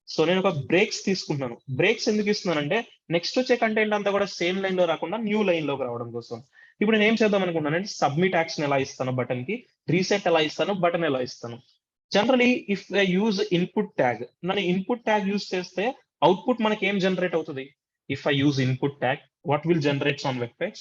సో నేను ఒక బ్రేక్స్ తీసుకుంటున్నాను. బ్రేక్స్ ఎందుకు ఇస్తున్నానంటే నెక్స్ట్ వచ్చే కంటెంట్ అంతా కూడా సేమ్ లైన్ లో రాకుండా న్యూ లైన్ లోకి రావడం కోసం. ఇప్పుడు నేను ఏం చేద్దాం అనుకుంటున్నానంటే సబ్మిట్ యాక్షన్ ఎలా ఇస్తాను బటన్ కి, రీసెట్ ఎలా ఇస్తాను, బటన్ ఎలా ఇస్తాను. Generally if I use input tag, నన్ను ఇన్పుట్ ట్యాగ్ యూజ్ చేస్తే అవుట్పుట్ మనకి ఏం జనరేట్ అవుతుంది? If I use input tag, what will generates on web page?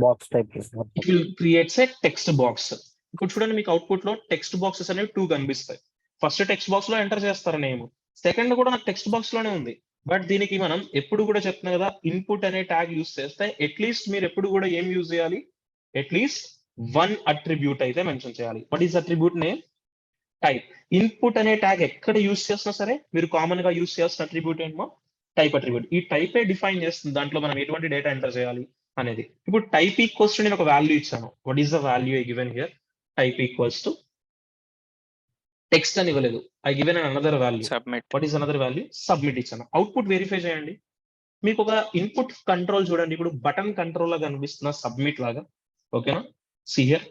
Box type. It will creates a text box. ఇప్పుడు చూడండి, మీకు అవుట్పుట్ లో టెక్స్ట్ బాక్సెస్ అనేవి 2 కనిపిస్తాయి. ఫస్ట్ టెక్స్ట్ బాక్స్ లో ఎంటర్ చేస్తారు నేమ్, సెకండ్ కూడా నాకు టెక్స్ట్ బాక్స్ లోనే ఉంది. బట్ దీనికి మనం ఎప్పుడు కూడా చెప్తున్నాం కదా, ఇన్పుట్ అనే ట్యాగ్ యూస్ చేస్తే అట్లీస్ట్ మీరు ఎప్పుడు కూడా ఏం యూజ్ చేయాలి? అట్లీస్ట్ 1 అట్రిబ్యూట్ అయితే మెన్షన్ చేయాలి. What is attribute name? Type. Input అనే ట్యాగ్ ఎక్కడ యూస్ చేసినా సరే మీరు కామన్ గా యూస్ చేయాల్సిన అట్రిబ్యూట్ ఏమో టైప్ అట్రిబ్యూట్. ఈ టైపే డిఫైన్ చేస్తుంది దాంట్లో మనం ఎటువంటి డేటా ఎంటర్ చేయాలి అనేది. ఇప్పుడు టైప్ ఈక్వల్స్ టు నేను ఒక వాల్యూ ఇచ్చాను. What is the value I given here? Type equals to text అని ఇవ్వలేదు, I given another value. Submit. What is another value? Submit ఇచ్చాను. అవుట్పుట్ వెరిఫై చేయండి. మీకు ఒక ఇన్పుట్ కంట్రోల్ చూడండి, ఇప్పుడు బటన్ కంట్రోల్ లాగా కనిపిస్తున్న సబ్మిట్ లాగా, ఓకేనా? సియర్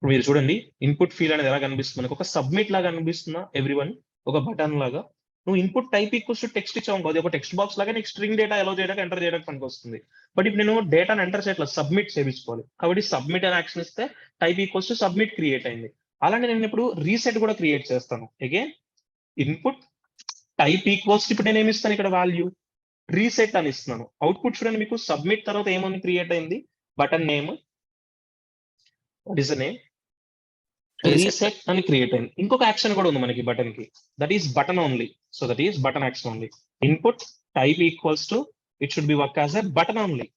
మీరు చూడండి ఇన్పుట్ ఫీల్డ్ అనేది ఎలా కనిపిస్తుంది, మనకు ఒక సబ్మిట్ లాగా కనిపిస్తున్నా ఎవ్రీవన్, ఒక బటన్ లాగా. నువ్వు input type equals to text ఇచ్చావు, అది ఒక టెక్స్ట్ బాక్స్ లాగా నీకు స్ట్రింగ్ డేటా ఎలా చేయడానికి ఎంటర్ చేయడానికి పనికి వస్తుంది. బట్ ఇప్పుడు నేను డేటాను ఎంటర్ చేయట్లా, సబ్మిట్ చేయించుకోవాలి కాబట్టి సబ్మిట్ అనే యాక్షన్ ఇస్తే type equals to submit create అయింది. అలానే నేను ఇప్పుడు రీసెట్ కూడా క్రియేట్ చేస్తాను. అగైన్ ఇన్పుట్ టైప్ ఈక్వల్స్, ఇప్పుడు నేను ఏమి ఇస్తాను ఇక్కడ వాల్యూ రీసెట్ అని ఇస్తున్నాను. అవుట్పుట్ చూడండి మీకు సబ్మిట్ తర్వాత ఏమని క్రియేట్ అయింది, button name, what is the name, reset అని క్రియేట్ అయింది. ఇంకొక యాక్షన్ కూడా ఉంది మనకి బటన్ కి, that is button only. So that is button action only. Input type equals to it should B work as a button only.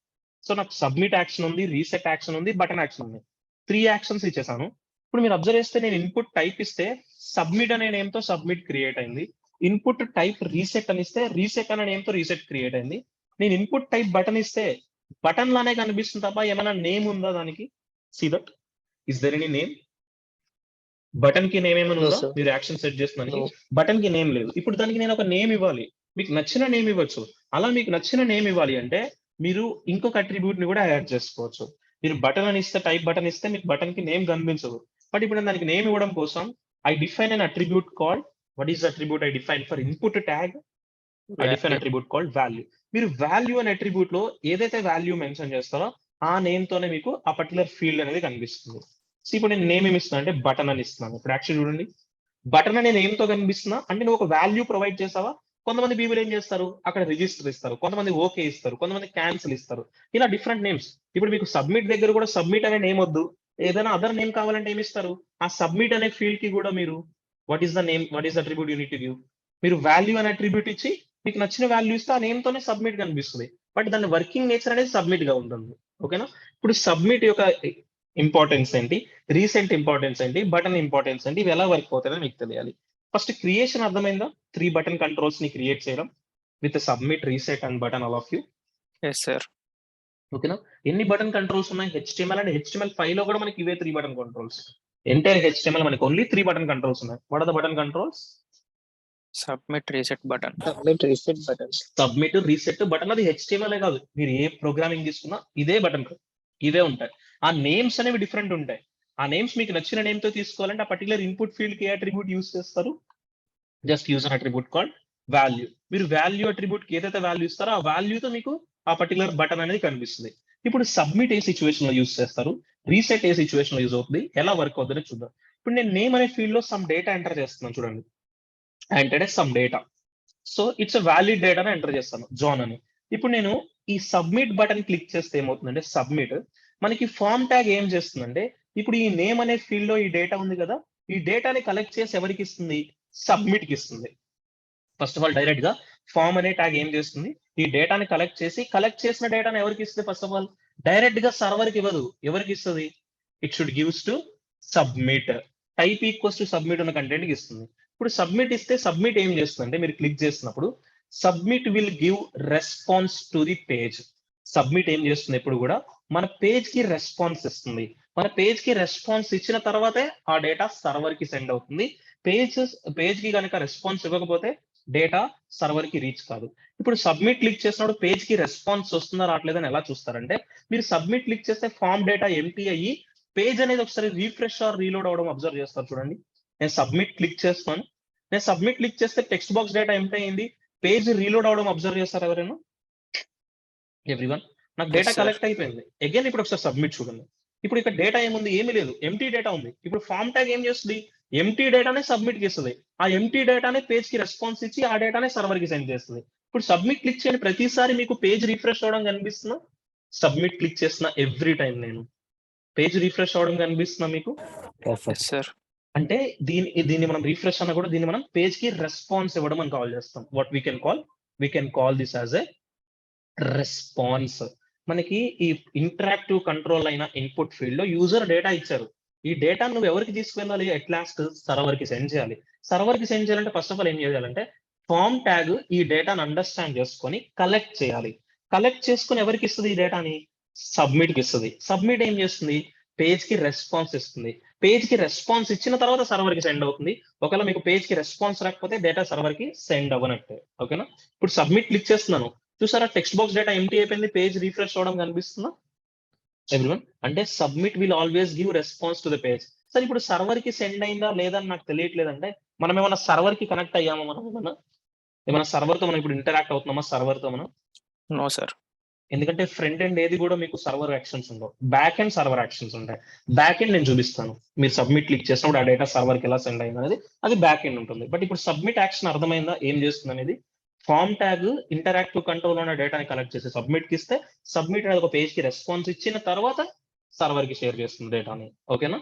So నాకు సబ్మిట్ యాక్షన్ ఉంది, రీసెట్ యాక్షన్ ఉంది, బటన్ యాక్షన్ ఉంది, 3 యాక్షన్స్ ఇచ్చేసాను. ఇప్పుడు మీరు అబ్జర్వ్ చేస్తే నేను ఇన్పుట్ టైప్ ఇస్తే సబ్మిట్ అనే నేమ్ తో సబ్మిట్ క్రియేట్ అయింది. ఇన్పుట్ టైప్ రీసెట్ అని ఇస్తే రీసెట్ అనే నేమ్ తో రీసెట్ క్రియేట్ అయింది. నేను ఇన్పుట్ టైప్ బటన్ ఇస్తే బటన్ లానే కనిపిస్తుంది తప్ప ఏమైనా నేమ్ ఉందా దానికి? See that, is there any name? Button కి నేమ్ ఏమైనా ఉందా? మీరు యాక్షన్ సెట్ చేస్తున్నాను, బటన్ కి నేమ్ లేదు. ఇప్పుడు దానికి నేను ఒక నేమ్ ఇవ్వాలి, మీకు నచ్చిన నేమ్ ఇవ్వచ్చు. అలా మీకు నచ్చిన నేమ్ ఇవ్వాలి అంటే మీరు ఇంకొక అట్రిబ్యూట్ ని కూడా యాడ్ చేసుకోవచ్చు. మీరు బటన్ అని ఇస్తే, టైప్ బటన్ ఇస్తే మీకు బటన్ కి నేమ్ కనిపించదు. బట్ ఇప్పుడు నేను దానికి నేమ్ ఇవ్వడం కోసం I define an attribute called, what is the attribute I define for input tag? I define an attribute called value. మీరు వాల్యూ అనే అట్రిబ్యూట్ లో ఏదైతే వాల్యూ మెన్షన్ చేస్తారో ఆ నేమ్ తోనే మీకు ఆ పర్టికులర్ ఫీల్డ్ అనేది కనిపిస్తుంది. సో ఇప్పుడు నేను నేమ్ ఏమి ఇస్తున్నా అంటే బటన్ అని ఇస్తున్నాను. ఇప్పుడు యాక్చువల్ చూడండి, బటన్ అనే నేమ్ తో కనిపిస్తున్నా అంటే నువ్వు ఒక వాల్యూ ప్రొవైడ్ చేసావా. కొంతమంది పీపుల్ ఏం చేస్తారు, అక్కడ రిజిస్టర్ ఇస్తారు, కొంతమంది ఓకే ఇస్తారు, కొంతమంది క్యాన్సిల్ ఇస్తారు, ఇలా డిఫరెంట్ నేమ్స్. ఇప్పుడు మీకు సబ్మిట్ దగ్గర కూడా సబ్మిట్ అనే నేమ్ వద్దు, ఏదైనా అదర్ నేమ్ కావాలంటే ఏమి ఇస్తారు, ఆ సబ్మిట్ అనే ఫీల్డ్ కి కూడా మీరు what is the name, what is the attribute you need to give? మీరు వాల్యూ అనే అట్రిబ్యూట్ ఇచ్చి మీకు నచ్చిన వాల్యూ ఇస్తే ఆ నేమ్ తోనే సబ్మిట్ కనిపిస్తుంది. బట్ దాని వర్కింగ్ నేచర్ అనేది సబ్మిట్ గా ఉంటుంది. ఓకేనా? ఇప్పుడు సబ్మిట్ యొక్క ఇంపార్టెన్స్ ఏంటి, రీసెంట్ ఇంపార్టెన్స్ ఏంటి, బటన్ ఇంపార్టెన్స్ ఏంటి, ఇవి ఎలా వర్క్ అవుతాయని మీకు తెలియాలి. ఫస్ట్ క్రియేషన్ అర్థమైందా? 3 బటన్ కంట్రోల్స్ ని క్రియేట్ చేయడం with submit, reset and button, all of you. Yes sir. ఓకేనా? ఎన్ని బటన్ కంట్రోల్స్ ఉన్నాయి? HTML అండ్ HTML5 లో కూడా మనకి ఇవే 3 బటన్ కంట్రోల్స్. ఎంటైర్ HTML మనకి ఓన్లీ 3 బటన్ కంట్రోల్స్ ఉన్నాయి. What are the button controls? Submit, reset button. Submit, reset button. Submit, reset button. అది HTML కాదు, మీరు ఏ ప్రోగ్రామింగ్ తీసుకున్నా ఇదే బటన్, ఇవే ఉంటాయి. ఆ నేమ్స్ అనేవి డిఫరెంట్ ఉంటాయి. ఆ నేమ్స్ మీకు నచ్చిన నేమ్ తో తీసుకోవాలంటే ఆ పర్టికులర్ ఇన్పుట్ ఫీల్డ్ కి ఏ అట్రిబ్యూట్ యూస్ చేస్తారు, జస్ట్ యూజ్ అన్ అట్రిబ్యూట్ కాల్డ్ వాల్యూ. మీరు వాల్యూ అట్రిబ్యూట్ కి ఏదైతే వాల్యూ ఇస్తారో ఆ వాల్యూతో మీకు ఆ పర్టికులర్ బటన్ అనేది కనిపిస్తుంది. ఇప్పుడు సబ్మిట్ ఏ సిచ్యువేషన్ లో యూస్ చేస్తారు, రీసెట్ ఏ సిచ్యువేషన్ లో యూజ్ అవుతుంది, ఎలా వర్క్ అవుతుందని చూద్దాం. ఇప్పుడు నేను నేమ్ అనే ఫీల్డ్ లో సమ్ డేటా ఎంటర్ చేస్తున్నాను చూడండి, enter some data. So it's valid డేటాను ఎంటర్ చేస్తాను, జాన్ అని. ఇప్పుడు నేను ఈ సబ్మిట్ బటన్ క్లిక్ చేస్తే ఏమవుతుందంటే సబ్మిట్ మనకి ఫామ్ ట్యాగ్ ఏం చేస్తుందంటే ఇప్పుడు ఈ నేమ్ అనే ఫీల్డ్ లో ఈ డేటా ఉంది కదా, ఈ డేటాని కలెక్ట్ చేసి ఎవరికి ఇస్తుంది, సబ్మిట్ కి ఇస్తుంది. ఫస్ట్ ఆఫ్ ఆల్ డైరెక్ట్ గా ఫామ్ అనే ట్యాగ్ ఏం చేస్తుంది, ఈ డేటాని కలెక్ట్ చేసిన డేటాను ఎవరికి ఇస్తుంది, ఫస్ట్ ఆఫ్ ఆల్ డైరెక్ట్ గా సర్వర్ కి ఇవ్వదు, ఎవరికి ఇస్తుంది, it should gives to submit. Type equals to submit ఉన్న కంటెంట్ కి ఇస్తుంది. ఇప్పుడు సబ్మిట్ ఇస్తే సబ్మిట్ ఏం చేస్తుంది అంటే మీరు క్లిక్ చేసినప్పుడు submit will give response to the page. Submit ఏం చేస్తుంది, ఎప్పుడు కూడా మన పేజ్ కి రెస్పాన్స్ ఇస్తుంది. మన పేజ్ కి రెస్పాన్స్ ఇచ్చిన తర్వాతే ఆ డేటా సర్వర్ కి సెండ్ అవుతుంది. పేజ్ కి కనుక రెస్పాన్స్ ఇవ్వకపోతే డేటా సర్వర్ కి రీచ్ కాదు. ఇప్పుడు సబ్మిట్ క్లిక్ చేసినప్పుడు పేజ్ కి రెస్పాన్స్ వస్తుందా రావట్లేదని ఎలా చూస్తారంటే మీరు సబ్మిట్ క్లిక్ చేస్తే ఫామ్ డేటా ఎంటీ అయ్యి పేజ్ అనేది ఒకసారి రీఫ్రెష్ ఆర్ రీలోడ్ అవడం అబ్జర్వ్ చేస్తారు చూడండి. నేను సబ్మిట్ క్లిక్ చేస్తాను, నేను సబ్మిట్ క్లిక్ చేస్తే టెక్స్ట్ బాక్స్ డేటా ఎంటీ అయింది, పేజ్ రీలోడ్ అవడం అబ్జర్వ్ చేస్తారు ఎవరైనా? ఎవ్రీవన్, నాకు డేటా కలెక్ట్ అయిపోయింది. అగైన్ ఇప్పుడు ఒకసారి సబ్మిట్ చూడండి, ఇప్పుడు ఇక్కడ డేటా ఏముంది, ఏమీ లేదు, ఎంటీ డేటా ఉంది. ఇప్పుడు ఫామ్ ట్యాగ్ ఏం చేస్తుంది, ఎంటీ డేటానే సబ్మిట్ చేస్తుంది. ఆ ఎంటీ డేటానే పేజ్ కి రెస్పాన్స్ ఇచ్చి ఆ డేటానే సర్వర్ కి సెండ్ చేస్తుంది. ఇప్పుడు సబ్మిట్ క్లిక్ చేయని ప్రతిసారి మీకు పేజ్ రిఫ్రెష్ అవడం కనిపిస్తున్నా, సబ్మిట్ క్లిక్ చేసిన ఎవ్రీ టైం నేను పేజ్ రిఫ్రెష్ అవడం కనిపిస్తున్నా మీకు. Yes sir. అంటే దీన్ని మనం రిఫ్రెష్ అన్న కూడా దీన్ని మనం పేజ్ కి రెస్పాన్స్ ఇవ్వడం అని కాల్ చేస్తాం. What we can call this as a response. మనకి ఈ ఇంటరాక్టివ్ కంట్రోల్ అయిన ఇన్పుట్ ఫీల్డ్ లో యూజర్ డేటా ఇచ్చారు, ఈ డేటా నువ్వు ఎవరికి తీసుకెళ్ళాలి, ఎట్ లాస్ట్ సర్వర్ కి సెండ్ చేయాలి. సర్వర్ కి సెండ్ చేయాలంటే ఫస్ట్ ఆఫ్ ఆల్ ఏం చేయాలంటే ఫామ్ ట్యాగ్ ఈ డేటాను అండర్స్టాండ్ చేసుకొని కలెక్ట్ చేయాలి. కలెక్ట్ చేసుకుని ఎవరికి ఇస్తుంది ఈ డేటాని, సబ్మిట్ కి ఇస్తుంది. సబ్మిట్ ఏం చేస్తుంది, పేజ్ కి రెస్పాన్స్ ఇస్తుంది. పేజ్ కి రెస్పాన్స్ ఇచ్చిన తర్వాత సర్వర్ కి సెండ్ అవుతుంది. ఒకవేళ మీకు పేజ్ కి రెస్పాన్స్ రాకపోతే డేటా సర్వర్ కి సెండ్ అవ్వనట్టే. ఓకేనా? ఇప్పుడు సబ్మిట్ క్లిక్ చేస్తున్నాను, చూసారా టెక్స్ట్ బాక్స్ డేటా ఎంటీ అయిపోయింది, పేజ్ రిఫ్రెష్ అవడం కనిపిస్తుందా ఎవ్రీవన్? అంటే submit will always give response to the page. సరే ఇప్పుడు సర్వర్ కి సెండ్ అయిందా లేదా అని నాకు తెలియట్లేదంటే మనం ఏమైనా సర్వర్ కి కనెక్ట్ అయ్యామా, మనం ఏమైనా సర్వర్ తో మనం ఇప్పుడు ఇంటరాక్ట్ అవుతున్నామా సర్వర్ తో మనం? No sir. ఎందుకంటే ఫ్రంట్ ఎండ్ ఏది కూడా మీకు సర్వర్ యాక్షన్స్ ఉండవు, బ్యాక్ ఎండ్ సర్వర్ యాక్షన్స్ ఉంటాయి. బ్యాక్ ఎండ్ నేను చూపిస్తాను, మీరు సబ్మిట్ క్లిక్ చేసినప్పుడు ఆ డేటా సర్వర్ కి ఎలా సెండ్ అయింది అనేది అది బ్యాక్ ఎండ్ ఉంటుంది. బట్ ఇప్పుడు సబ్మిట్ యాక్షన్ అర్థమైందా ఏం చేస్తుంది అనేది? ఫామ్ ట్యాగ్ ఇంటరాక్టివ్ కంట్రోల్ ఉన్న డేటాని కలెక్ట్ చేసి సబ్మిట్ కి ఇస్తే సబ్మిట్ అనేది ఒక పేజ్ కి రెస్పాన్స్ ఇచ్చిన తర్వాత సర్వర్ కి షేర్ చేస్తుంది డేటాని. ఓకేనా?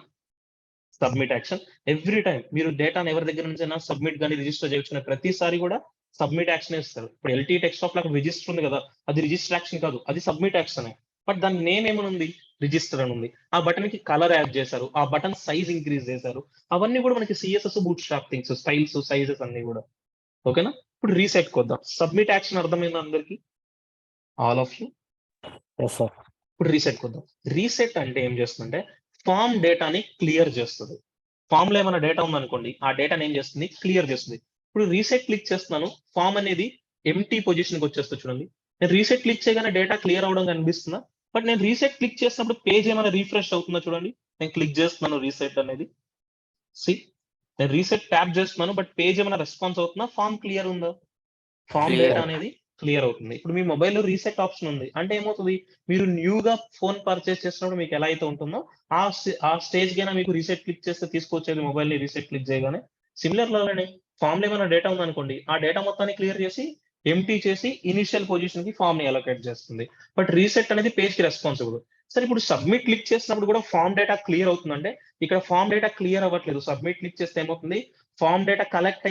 సబ్మిట్ యాక్షన్ ఎవ్రీ టైం మీరు డేటాను ఎవరి దగ్గర నుంచి సబ్మిట్ కానీ రిజిస్టర్ చేయించిన ప్రతిసారి కూడా సబ్మిట్ యాక్షన్ ఇస్తారు. ఇప్పుడు ఎల్టీ టెక్స్ట్ ఆఫ్ అక్కడ రిజిస్టర్ ఉంది కదా, అది రిజిస్టర్ యాక్షన్ కాదు, అది సబ్మిట్ యాక్షన్. బట్ దాని నేమ్ ఏమనుంది? రిజిస్టర్ అని ఉంది. ఆ బటన్ కి కలర్ యాడ్ చేశారు, ఆ బటన్ సైజ్ ఇంక్రీజ్ చేశారు, అవన్నీ కూడా మనకి CSS boot strap things, styles, sizes అన్ని కూడా. ఓకేనా? ఇప్పుడు రీసెట్ కొద్దాం. సబ్మిట్ యాక్షన్ అర్థమైందా అందరికి, all of you? Yes sir. ఇప్పుడు రీసెట్ కొద్దాం. రీసెట్ అంటే ఏం చేస్తుందంటే ఫామ్ డేటాని క్లియర్ చేస్తుంది. ఫామ్ లో ఏమైనా డేటా ఉందనుకోండి, ఆ డేటాని ఏం చేస్తుంది? క్లియర్ చేస్తుంది. ఇప్పుడు రీసెట్ క్లిక్ చేస్తున్నాను, ఫామ్ అనేది ఎంటీ పొజిషన్ కి వచ్చేస్తుంది. చూడండి, నేను రీసెట్ క్లిక్ చేయగానే డేటా క్లియర్ అవడం కనిపిస్తుందా? బట్ నేను రీసెట్ క్లిక్ చేసినప్పుడు పేజ్ ఏమైనా రీఫ్రెష్ అవుతుందా? చూడండి, నేను క్లిక్ చేస్తున్నాను రీసెట్ అనేది, నేను రీసెట్ ట్యాప్ చేస్తున్నాను, బట్ పేజ్ ఏమైనా రెస్పాన్స్ అవుతుందా? ఫామ్ క్లియర్ ఉందా? ఫామ్ డేటా అనేది క్లియర్ అవుతుంది. ఇప్పుడు మీ మొబైల్లో రీసెట్ ఆప్షన్ ఉంది అంటే ఏమవుతుంది? మీరు న్యూగా ఫోన్ పర్చేస్ చేసినప్పుడు మీకు ఎలా అయితే ఉంటుందో ఆ స్టేజ్ కైనా మీకు రీసెట్ క్లిక్ చేస్తే తీసుకొచ్చేది మొబైల్ ని రీసెట్ క్లిక్ చేయగానే. సిమిలర్ లాగానే ఫామ్ లో ఏమైనా డేటా ఉందనుకోండి, ఆ డేటా మొత్తాన్ని క్లియర్ చేసి ఎంటీ చేసి ఇనిషియల్ పొజిషన్ కి ఫామ్ ని అలొకేట్ చేస్తుంది. బట్ రీసెట్ అనేది పేజ్ కి రెస్పాన్సిబుల్. సరే ఇప్పుడు సబ్మిట్ క్లిక్ చేసినప్పుడు కూడా ఫామ్ డేటా క్లియర్ అవుతుందంటే ఇక్కడ ఫామ్ డేటా క్లియర్ అవ్వట్లేదు. సబ్మిట్ క్లిక్ చేస్తే ఏమవుతుంది? ఫామ్ డేటా కలెక్ట్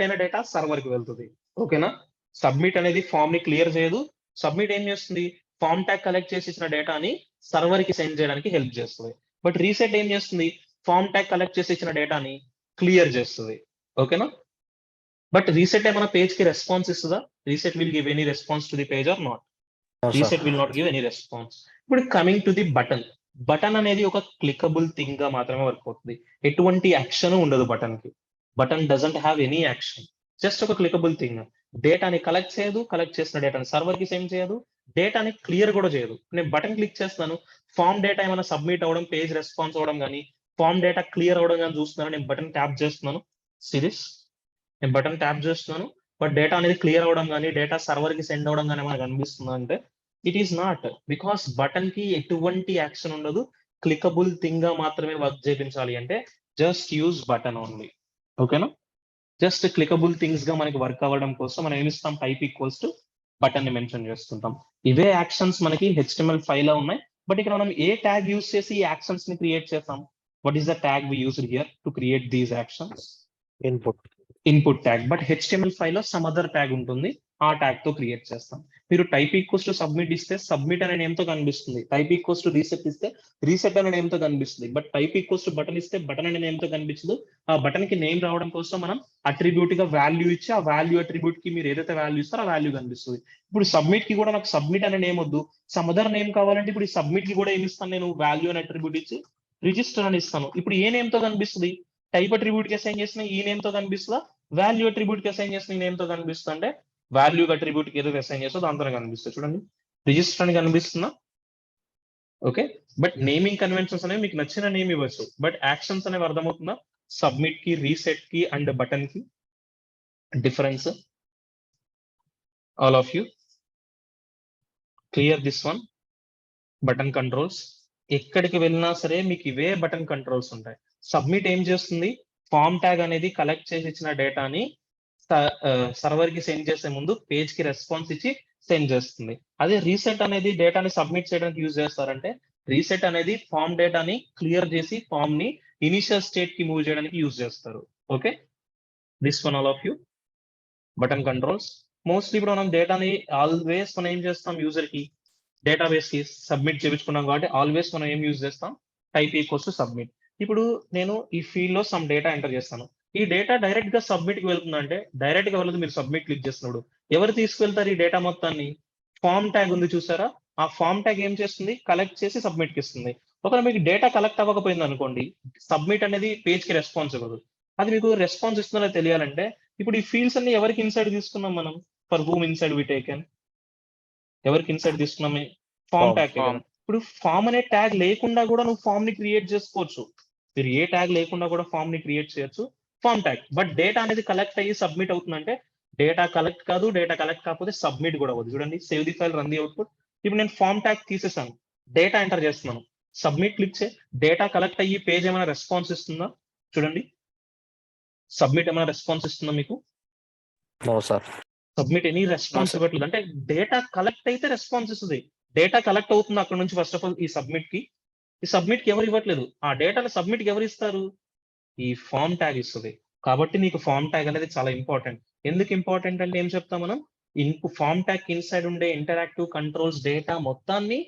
అయిన డేటా సర్వర్ కి వెళ్తుంది. ఓకేనా? సబ్మిట్ అనేది ఫామ్ ని క్లియర్ చేయదు. సబ్మిట్ ఏం చేస్తుంది? ఫామ్ ట్యాగ్ కలెక్ట్ చేసి ఇచ్చిన డేటాని సర్వర్ కి సెండ్ చేయడానికి హెల్ప్ చేస్తుంది. బట్ రీసెట్ ఏం చేస్తుంది? ఫామ్ ట్యాగ్ కలెక్ట్ చేసి ఇచ్చిన డేటాని క్లియర్ చేస్తుంది. ఓకేనా? బట్ రీసెట్ ఏమైనా పేజ్ కి రెస్పాన్స్ ఇస్తుందా? Reset will give any response to the page or not? Reset will not give any response. ఇప్పుడు coming to the button. Button అనేది ఒక క్లికబుల్ థింగ్ గా మాత్రమే వర్క్ అవుతుంది. ఎటువంటి యాక్షన్ ఉండదు బటన్ కి. Button doesn't have any action, just ఒక క్లికబుల్ థింగ్. డేటాని కలెక్ట్ చేయదు, కలెక్ట్ చేసిన డేటాని సర్వర్ కి సెండ్ చేయదు, డేటాని క్లియర్ కూడా చేయదు. నేను బటన్ క్లిక్ చేస్తాను, ఫామ్ డేటా ఏమైనా సబ్మిట్ అవ్వడం, పేజ్ రెస్పాన్స్ అవ్వడం కానీ, ఫామ్ డేటా క్లియర్ అవ్వడం కానీ చూస్తున్నాను. నేను బటన్ ట్యాప్ చేస్తున్నాను, సిరీస్ నేను బటన్ ట్యాప్ చేస్తున్నాను, బట్ డేటా అనేది క్లియర్ అవ్వడం కానీ, డేటా సర్వర్ కి సెండ్ అవ్వడం కానీ మనకు అనిపిస్తుందా అంటే it is not. Because button కి ఎటువంటి యాక్షన్ ఉండదు, క్లికబుల్ థింగ్ గా మాత్రమే వర్క్ చేయించాలి అంటే జస్ట్ యూజ్ బటన్ ఓన్లీ. ఓకేనా? జస్ట్ క్లికబుల్ థింగ్స్ గా మనకి వర్క్ అవ్వడం కోసం మనం ఏమిస్తాం? టైప్ ఈక్వల్స్ టు బటన్ ని మెన్షన్ చేస్తుంటాం. ఇవే యాక్షన్స్ మనకి HTML5 లో ఉన్నాయి. బట్ ఇక్కడ మనం ఏ ట్యాగ్ యూస్ చేసి ఈ యాక్షన్స్ ని క్రియేట్ చేస్తాం? What is the tag we used here to create these actions? Input tag. But HTML5 లో సమ్ అదర్ ట్యాగ్ ఉంటుంది, ఆ ట్యాగ్ తో క్రియేట్ చేస్తాం. మీరు టైప్ ఈక్వల్స్ టు సబ్మిట్ ఇస్తే సబ్మిట్ అనే నేమ్ తో కనిపిస్తుంది, టైప్ ఈక్వల్స్ టు రీసెట్ ఇస్తే రీసెట్ అనే నేమ్ తో కనిపిస్తుంది. But type equals to button ఇస్తే బటన్ అనే నేమ్ తో కనిపించదు. ఆ బటన్ కి నేమ్ రావడం కోసం మనం అట్రిబ్యూట్ గా వాల్యూ ఇచ్చి, ఆ వాల్యూ అట్రిబ్యూట్ కి మీరు ఏదైతే వాల్యూ ఇస్తారో ఆ వాల్యూ కనిపిస్తుంది. ఇప్పుడు సబ్మిట్ కి కూడా నాకు సబ్మిట్ అనే నేమ్ వద్దు, సమ్ అదర్ నేమ్ కావాలంటే ఇప్పుడు ఈ సబ్మిట్ కి కూడా ఏమి ఇస్తాను? నేను వాల్యూ అని అట్రిబ్యూట్ ఇచ్చి రిజిస్టర్ అని ఇస్తాను. ఇప్పుడు ఏ నేమ్ తో కనిపిస్తుంది? టైప్ అట్రిబ్యూట్ కి అసైన్ చేసిన ఈ నేమ్ తో కనిపిస్తుందా? వాల్యూ అట్రిబ్యూట్ కి అసైన్ చేసిన ఈ నేమ్ తో కనిపిస్తుంది? అంటే వాల్యూ అట్రిబ్యూట్ కి ఏదో అసైన్ చేస్తుందో దాంతో కనిపిస్తుంది. చూడండి, రిజిస్టర్ అని కనిపిస్తుందా? ఓకే, బట్ నేమింగ్ కన్వెన్షన్స్ అనేవి మీకు నచ్చిన నేమ్ ఇవ్వచ్చు, బట్ యాక్షన్స్ అనేవి అర్థమవుతుందా? సబ్మిట్ కి, రీసెట్ కి అండ్ బటన్ కి difference. All of you clear this one? Button controls ఎక్కడికి వెళ్ళినా సరే మీకు ఇవే బటన్ కంట్రోల్స్ ఉంటాయి. సబ్మిట్ ఏం చేస్తుంది? ఫామ్ ట్యాగ్ అనేది కలెక్ట్ చేసి ఇచ్చిన డేటాని సర్వర్ కి సెండ్ చేసే ముందు పేజ్ కి రెస్పాన్స్ ఇచ్చి సెండ్ చేస్తుంది. అదే రీసెట్ అనేది డేటాని సబ్మిట్ చేయడానికి యూజ్ చేస్తారంటే రీసెట్ అనేది ఫామ్ డేటాని క్లియర్ చేసి ఫామ్ ని ఇనిషియల్ స్టేట్ కి మూవ్ చేయడానికి యూజ్ చేస్తారు. Okay, this one all of you button controls. Mostly ఇప్పుడు మనం డేటాని ఆల్వేస్ మనం ఏం చేస్తాం? యూజర్ కి డేటాబేస్ కి సబ్మిట్ చేయించుకున్నాం కాబట్టి ఆల్వేస్ మనం ఏం యూజ్ చేస్తాం? Type equals to submit. ఇప్పుడు నేను ఈ ఫీల్డ్ లో సమ్ డేటా ఎంటర్ చేస్తాను, ఈ డేటా డైరెక్ట్ గా సబ్మిట్ కి వెళ్తుందంటే డైరెక్ట్ గా వెళ్ళదు. మీరు సబ్మిట్ క్లిక్ చేసినప్పుడు ఎవరు తీసుకెళ్తారు ఈ డేటా మొత్తాన్ని? ఫామ్ ట్యాగ్ ఉంది చూసారా, ఆ ఫామ్ ట్యాగ్ ఏం చేస్తుంది? కలెక్ట్ చేసి సబ్మిట్ కి ఇస్తుంది. ఒకవేళ మీకు డేటా కలెక్ట్ అవ్వకపోయింది అనుకోండి, సబ్మిట్ అనేది పేజ్ కి రెస్పాన్స్ ఇవ్వదు. అది మీకు రెస్పాన్స్ ఇస్తుందో తెలియాలంటే ఇప్పుడు ఈ ఫీల్డ్స్ అన్ని ఎవరికి ఇన్సైడ్ తీసుకున్నాం మనం? For whom inside we taken? ఎవరికి ఇన్సైడ్ తీసుకున్నాం? Form Form. ట్యాగ్ కదా. ఇప్పుడు ఫామ్ అనే ట్యాగ్ లేకుండా కూడా నువ్వు ఫామ్ ని క్రియేట్ చేసుకోవచ్చు. మీరు ఏ ట్యాగ్ లేకుండా కూడా ఫామ్ ని క్రియేట్ చేయొచ్చు. Form tag. బట్ డేటా అనేది కలెక్ట్ అయ్యి సబ్మిట్ అవుతుందంటే డేటా కలెక్ట్ కాదు, డేటా కలెక్ట్ కాకపోతే సబ్మిట్ కూడా అవ్వదు. చూడండి, save the file, run the output. ఇప్పుడు నేను ఫామ్ ట్యాగ్ తీసేసాను, డేటా ఎంటర్ చేస్తున్నాను, సబ్మిట్ క్లిక్ చేయి. డేటా కలెక్ట్ అయ్యి పేజ్ ఏమైనా రెస్పాన్స్ ఇస్తుందా? చూడండి, సబ్మిట్ ఏమైనా రెస్పాన్స్ ఇస్తుందా మీకు? No, sir. Submit any response sir. ఇవ్వట్లేదు. అంటే డేటా కలెక్ట్ అయితే రెస్పాన్స్ ఇస్తుంది. డేటా కలెక్ట్ అవుతుంది అక్కడ నుంచి. ఫస్ట్ ఆఫ్ ఆల్ ఈ సబ్మిట్ కి ఎవరు ఇవ్వట్లేదు. ఆ డేటాను సబ్మిట్ కి ఎవరు ఇస్తారు? ఈ ఫామ్ ట్యాగ్ ఇస్తుంది. కాబట్టి నీకు ఫామ్ ట్యాగ్ అనేది చాలా ఇంపార్టెంట్. ఎందుకు ఇంపార్టెంట్ అంటే ఏం చెప్తాం మనం? ఫామ్ ట్యాగ్ ఇన్సైడ్ ఉండే ఇంటరాక్టివ్ కంట్రోల్స్ డేటా మొత్తాన్ని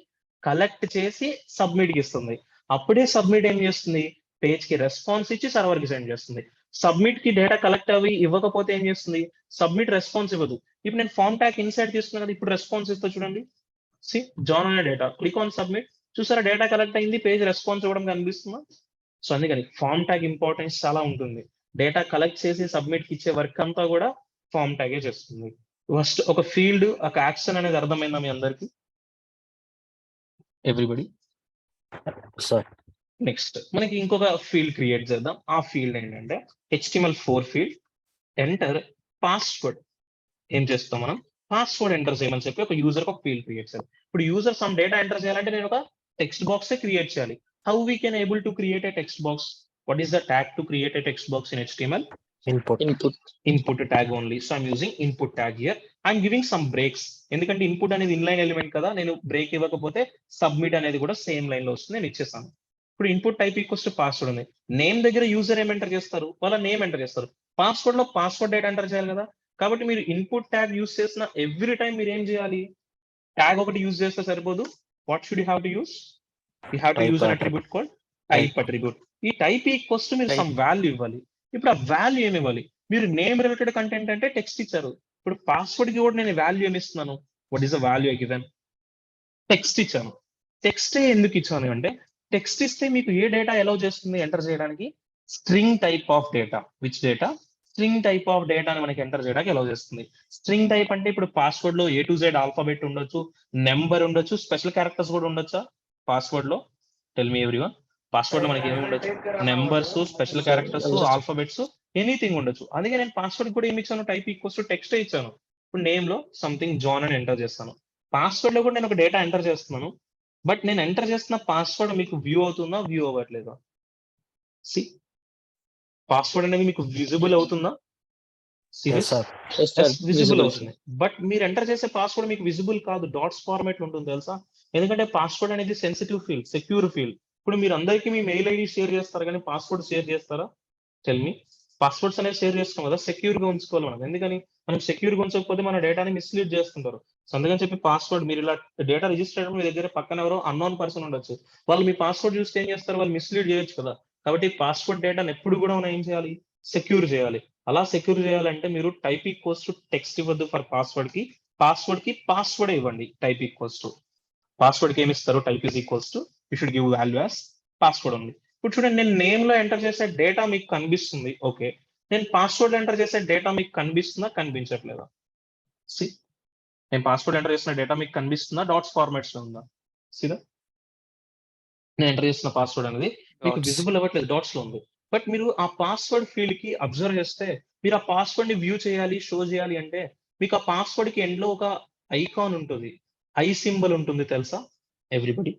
కలెక్ట్ చేసి సబ్మిట్ కి ఇస్తుంది. అప్పుడే సబ్మిట్ ఏం చేస్తుంది? పేజ్ కి రెస్పాన్స్ ఇచ్చి సర్వర్ కి సెండ్ చేస్తుంది. సబ్మిట్ కి డేటా కలెక్ట్ అవి ఇవ్వకపోతే ఏం చేస్తుంది? సబ్మిట్ రెస్పాన్స్ ఇవ్వదు. ఇప్పుడు నేను ఫామ్ ట్యాగ్ ఇన్సైడ్ తీసుకున్నాను కదా, ఇప్పుడు రెస్పాన్స్ ఇస్తా చూడండి. సి జాన్ అనే డేటా, క్లిక్ ఆన్ సబ్మిట్. చూసారా, డేటా కలెక్ట్ అయింది, పేజ్ రెస్పాన్స్ ఇవ్వడం కనిపిస్తుందా? సో అందుకని ఫామ్ ట్యాగ్ ఇంపార్టెన్స్ చాలా ఉంటుంది. డేటా కలెక్ట్ చేసి సబ్మిట్ కి ఇచ్చే వర్క్ అంతా కూడా ఫామ్ ట్యాగే చేస్తుంది. ఫస్ట్ ఒక ఫీల్డ్, ఒక యాక్షన్ అనేది అర్థమైందా మీ అందరికి? ఎవ్రీబడి? Sir. నెక్స్ట్ మనకి ఇంకొక ఫీల్డ్ క్రియేట్ చేద్దాం. ఆ ఫీల్డ్ ఏంటంటే HTML4 ఫీల్డ్, ఎంటర్ పాస్వర్డ్. ఏం చేస్తాం మనం? పాస్వర్డ్ ఎంటర్ చేయమని చెప్పి ఒక యూజర్ ఒక ఫీల్డ్ క్రియేట్ చేయాలి. ఇప్పుడు యూజర్ సమ్ డేటా ఎంటర్ చేయాలంటే నేను ఒక టెక్స్ట్ బాక్స్ క్రియేట్ చేయాలి. How we can able to create a text box? What is the tag to create a text box in HTML? Input. Input tag only. So I'm using input tag here. I'm giving some breaks. ఎందుకంటే ఇన్పుట్ అనేది ఇన్లైన్ ఎలిమెంట్ కదా, నేను బ్రేక్ ఇవ్వకపోతే సబ్మిట్ అనేది కూడా సేమ్ లైన్ లో వస్తుంది. నేను ఇచ్చేసాను. ఇప్పుడు input type equals to password ఉంది. నేమ్ దగ్గర యూజర్ ఏం ఎంటర్ చేస్తారు? వాళ్ళ నేమ్ ఎంటర్ చేస్తారు. పాస్వర్డ్ లో పాస్వర్డ్ డేటా ఎంటర్ చేయాలి కదా. కాబట్టి మీరు ఇన్పుట్ ట్యాగ్ యూజ్ చేసిన ఎవ్రీ టైం మీరు ఏం చేయాలి? ట్యాగ్ ఒకటి యూజ్ చేస్తే సరిపోదు. What should you have to use? You have to Type use an attribute. Attribute called type attribute. ఈ టైప్ ఈక్వల్స్ టు మీరు సమ్ వాల్యూ ఇవ్వాలి. ఇప్పుడు ఆ వాల్యూ ఏమి ఇవ్వాలి? మీరు నేమ్ రిలేటెడ్ కంటెంట్ అంటే టెక్స్ట్ ఇచ్చారు. ఇప్పుడు పాస్వర్డ్ కి కూడా నేను వాల్యూ ఏమి ఇస్తున్నాను? What is the value I given? Text ఇచ్చాను. టెక్స్ట్ ఎందుకు ఇచ్చాను అంటే, టెక్స్ట్ ఇస్తే మీకు ఏ డేటా అలౌ చేస్తుంది ఎంటర్ చేయడానికి? String type of data. Which data? String type of డేటాని మనకి ఎంటర్ చేయడానికి అలౌ చేస్తుంది. స్ట్రింగ్ టైప్ అంటే ఇప్పుడు పాస్వర్డ్ లో A to Z ఆల్ఫాబెట్ ఉండొచ్చు, నెంబర్ ఉండొచ్చు, స్పెషల్ క్యారెక్టర్స్ కూడా ఉండొచ్చా పాస్వర్డ్ లో? Tell me everyone. పాస్వర్డ్ లో మనకి ఏమి ఉండొచ్చు? Numbers, special characters, alphabets, anything ఉండొచ్చు. అందుకే నేను పాస్వర్డ్ కూడా ఏమి ఇచ్చాను? టైప్ ఈక్వల్స్ టు టెక్స్ట్ ఇచ్చాను. ఇప్పుడు నేమ్ లో సంథింగ్ జాన్ అని ఎంటర్ చేస్తాను. పాస్వర్డ్ లో కూడా నేను ఒక డేటా ఎంటర్ చేస్తున్నాను. బట్ నేను ఎంటర్ చేస్తున్న పాస్వర్డ్ మీకు వ్యూ అవుతుందా? వ్యూ అవ్వట్లేదా? సి, పాస్వర్డ్ అనేది మీకు విజిబుల్ అవుతుందా? Yes, sir. విజిబుల్ అవుతుంది. బట్ మీరు ఎంటర్ చేసే పాస్వర్డ్ మీకు విజిబుల్ కాదు, డాట్స్ ఫార్మాట్ లో ఉంటుంది తెలుసా? ఎందుకంటే పాస్వర్డ్ అనేది సెన్సిటివ్ ఫీల్డ్, సెక్యూర్ ఫీల్డ్. ఇప్పుడు మీరు అందరికీ మీ మెయిల్ ఐడి షేర్ చేస్తారు, కానీ పాస్వర్డ్ షేర్ చేస్తారా? Tell me. పాస్వర్డ్స్ అనేది షేర్ చేస్తాం కదా, సెక్యూర్ గా ఉంచుకోవాలి మనం. ఎందుకని? మనం సెక్యూర్ గా ఉంచకపోతే మన డేటాని మిస్లీడ్ చేస్తుంటారు. సో అందుకని చెప్పి పాస్వర్డ్, మీరు ఇలా డేటా రిజిస్టర్ అయినప్పుడు మీ దగ్గర పక్కన ఎవరో అన్నోన్ పర్సన్ ఉండొచ్చు. వాళ్ళు మీ పాస్వర్డ్ చూస్తే ఏం చేస్తారు? వాళ్ళు మిస్లీడ్ చేయొచ్చు కదా. కాబట్టి పాస్వర్డ్ డేటాను ఎప్పుడు కూడా మనం ఏం చేయాలి? సెక్యూర్ చేయాలి. అలా సెక్యూర్ చేయాలంటే మీరు టైప్ ఈక్వల్స్ టు టెక్స్ట్ ఇవ్వద్దు ఫర్ పాస్వర్డ్ కి. పాస్వర్డ్ ఇవ్వండి. టైప్ ఈక్వల్స్ టు పాస్వర్డ్ కి ఏమి ఇస్తారు? Type is equals to you should give value as password ఉంది. ఇప్పుడు చూడండి, నేను నేమ్ లో ఎంటర్ చేసే డేటా మీకు కనిపిస్తుంది. ఓకే, నేను పాస్వర్డ్ ఎంటర్ చేసే డేటా మీకు కనిపిస్తుందా? కనిపించట్లేదా? సి, నేను పాస్వర్డ్ ఎంటర్ చేసిన డేటా మీకు కనిపిస్తుందా? డాట్స్ ఫార్మాట్స్ లో ఉందా? సిదా, నేను ఎంటర్ చేసిన పాస్వర్డ్ అనేది మీకు Dots. విజిబుల్ అవ్వట్లేదు, డాట్స్ లో ఉంది. బట్ మీరు ఆ పాస్వర్డ్ ఫీల్డ్ కి అబ్జర్వ్ చేస్తే, మీరు ఆ పాస్వర్డ్ ని వ్యూ చేయాలి, షో చేయాలి అంటే మీకు ఆ పాస్వర్డ్ కి ఎండ్ లో ఒక ఐకాన్ ఉంటుంది, ఐ సింబల్ ఉంటుంది తెలుసా ఎవ్రీబడి?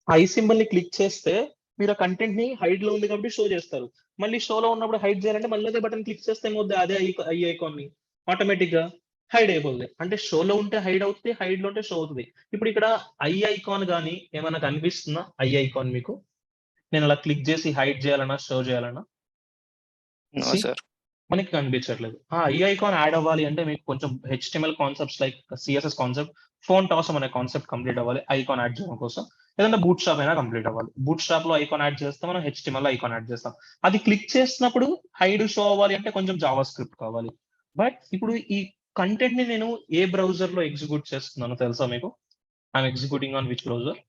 ఐ సింబల్ ని క్లిక్ చేస్తే మీరు ఆ కంటెంట్ ని హైడ్ లో ఉంది కాబట్టి షో చేస్తారు. మళ్ళీ షోలో ఉన్నప్పుడు హైడ్ చేయాలంటే మళ్ళీ అదే బటన్ క్లిక్ చేస్తే ఏమవుతుంది? అదే ఐ ఐకాన్ ని ఆటోమేటిక్ గా హైడ్ అయిపోతుంది. అంటే షోలో ఉంటే హైడ్ అవుతుంది, హైడ్ లో ఉంటే షో అవుతుంది. ఇప్పుడు ఇక్కడ ఐ ఐకాన్ గానీ ఏమైనా కనిపిస్తుందా? ఐ ఐకాన్ మీకు నేను అలా క్లిక్ చేసి హైడ్ చేయాలన్నా, షో చేయాలన్నా No, See? sir. మనకి కనిపించట్లేదు. ఈ ఐకాన్ యాడ్ అవ్వాలి అంటే మీకు కొంచెం HTML concepts like CSS concept, font అవసరం అనే కాన్సెప్ట్ కంప్లీట్ అవ్వాలి ఐకాన్ యాడ్ చేయడం కోసం. ఏదైనా బూట్ స్ట్రాప్ అయినా కంప్లీట్ అవ్వాలి. బూట్ స్ట్రాప్ లో ఐకాన్ యాడ్ చేస్తే మనం HTML ఐకాన్ యాడ్ చేస్తాం. అది క్లిక్ చేసినప్పుడు హైడ్ షో అవ్వాలి అంటే కొంచెం జావా స్క్రిప్ట్ కావాలి. బట్ ఇప్పుడు ఈ కంటెంట్ ని నేను ఏ బ్రౌజర్ లో ఎగ్జిక్యూట్ చేస్తున్నానో తెలుసా మీకు? I'm executing on which browser?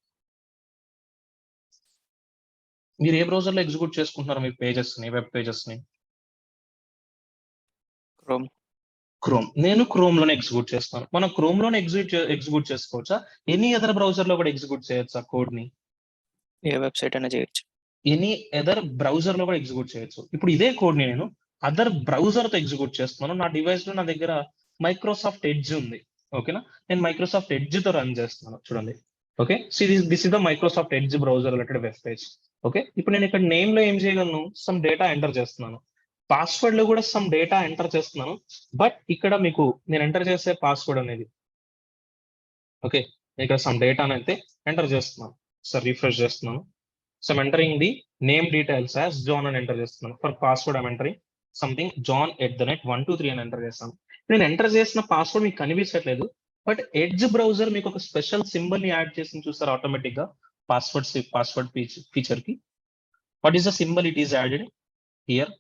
మీరు ఏ బ్రౌజర్ లో ఎగ్జిక్యూట్ చేసుకుంటున్నారు మీ పేజెస్ ని, వెబ్ పేజెస్ ని? క్రోమ్. క్రోమ్. నేను క్రోమ్ లోనే ఎగ్జిక్యూట్ చేస్తాను. మనం క్రోమ్ లోనే ఎగ్జిక్యూట్ చేసుకోవచ్చా? ఎనీ అదర్ బ్రౌజర్ లో కూడా ఎగ్జిక్యూట్ చేయొచ్చా కోడ్ ని? ఏ వెబ్సైట్ అయినా చేయొచ్చు. ఎనీ అదర్ బ్రౌజర్ లో కూడా ఎగ్జిక్యూట్ చేయొచ్చు. ఇప్పుడు ఇదే కోడ్ ని నేను అదర్ బ్రౌజర్ తో ఎగ్జిక్యూట్ చేస్తున్నాను. నా డివైస్ లో నా దగ్గర మైక్రోసాఫ్ట్ ఎడ్జ్ ఉంది. ఓకేనా? నేను మైక్రోసాఫ్ట్ ఎడ్జ్ తో రన్ చేస్తున్నాను. చూడండి. Okay, so this is the Microsoft edge browser related web page. Okay, ఇప్పుడు నేను ఇక్కడ నేమ్ లో ఏం చేయగలను? సమ్ డేటా ఎంటర్ చేస్తున్నాను. పాస్వర్డ్ లో కూడా సమ్ డేటా ఎంటర్ చేస్తున్నాను. బట్ ఇక్కడ మీకు నేను ఎంటర్ చేసే పాస్వర్డ్ అనేది, ఓకే, ఇక్కడ సమ్ డేటా అయితే ఎంటర్ చేస్తున్నాను. సార్ రిఫ్రెష్ చేస్తున్నాను. So I'm entering the name details as John అని ఎంటర్ చేస్తున్నాను. For password I'm entering something John @123 అని ఎంటర్ చేస్తాను. నేను ఎంటర్ చేసిన పాస్వర్డ్ మీకు కనిపించట్లేదు, బట్ ఎడ్జ్ బ్రౌజర్ మీకు ఒక స్పెషల్ సింబల్ ని యాడ్ చేసి చూస్తారు ఆటోమేటిక్ గా పాస్వర్డ్ ఫీచర్ కి. What is the symbol it is added here?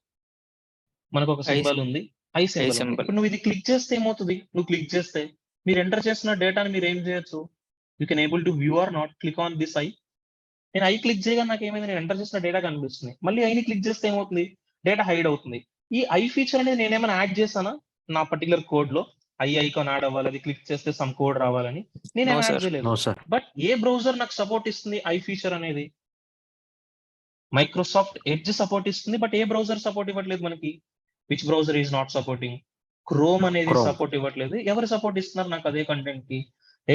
మనకు ఒక సింబల్ ఉంది, ఐ సింబల్. symbol. ఇప్పుడు నువ్వు ఇది క్లిక్ చేస్తే ఏమవుతుంది? నువ్వు క్లిక్ చేస్తే మీరు ఎంటర్ చేసిన డేటాని మీరు ఏం చేయొచ్చు? You can able to view or not click on this eye. నేను ఐ క్లిక్ చేయగా నాకు ఏమైంది? నేను ఎంటర్ చేసిన డేటా కనిపిస్తుంది. మళ్ళీ ఐని క్లిక్ చేస్తే ఏమవుతుంది? డేటా హైడ్ అవుతుంది. ఈ ఐ ఫీచర్ అనేది నేనేమైనా యాడ్ చేశానా నా పర్టికులర్ కోడ్ లో? ఐ ఐకాన్ యాడ్ అవ్వాలి, అది క్లిక్ చేస్తే సమ్ కోడ్ రావాలని నేనేం No, యాడ్ sir. చేయలేదు. No sir. బట్ ఏ బ్రౌజర్ నాకు సపోర్ట్ ఇస్తుంది ఐ ఫీచర్ అనేది? మైక్రోసాఫ్ట్ ఎడ్జ్ సపోర్ట్ ఇస్తుంది, బట్ ఏ బ్రౌజర్ సపోర్ట్ ఇవ్వట్లేదు మనకి. Which browser is not supporting? Chrome అనేది Chrome. సపోర్ట్ ఇవ్వట్లేదు. ఎవరు సపోర్ట్ ఇస్తున్నారు నాకు అదే కంటెంట్ కి?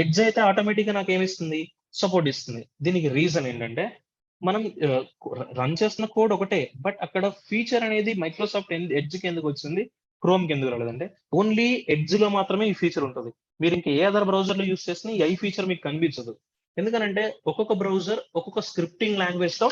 ఎడ్జ్ అయితే ఆటోమేటిక్ గా నాకు ఏమిస్తుంది? సపోర్ట్ ఇస్తుంది. దీనికి రీజన్ ఏంటంటే మనం రన్ చేస్తున్న కోడ్ ఒకటే, బట్ అక్కడ ఫీచర్ అనేది మైక్రోసాఫ్ట్ ఎడ్జ్ కి ఎందుకు వచ్చింది, క్రోమ్ కి ఎందుకు రాలేదంటే ఓన్లీ ఎడ్జ్ లో మాత్రమే ఈ ఫీచర్ ఉంటుంది. మీరు ఇంకా ఏ అదర్ బ్రౌజర్ లో యూస్ చేసినా ఈ ఐ ఫీచర్ మీకు కనిపించదు. ఎందుకనంటే ఒక్కొక్క బ్రౌజర్ ఒక్కొక్క స్క్రిప్టింగ్ లాంగ్వేజ్ లో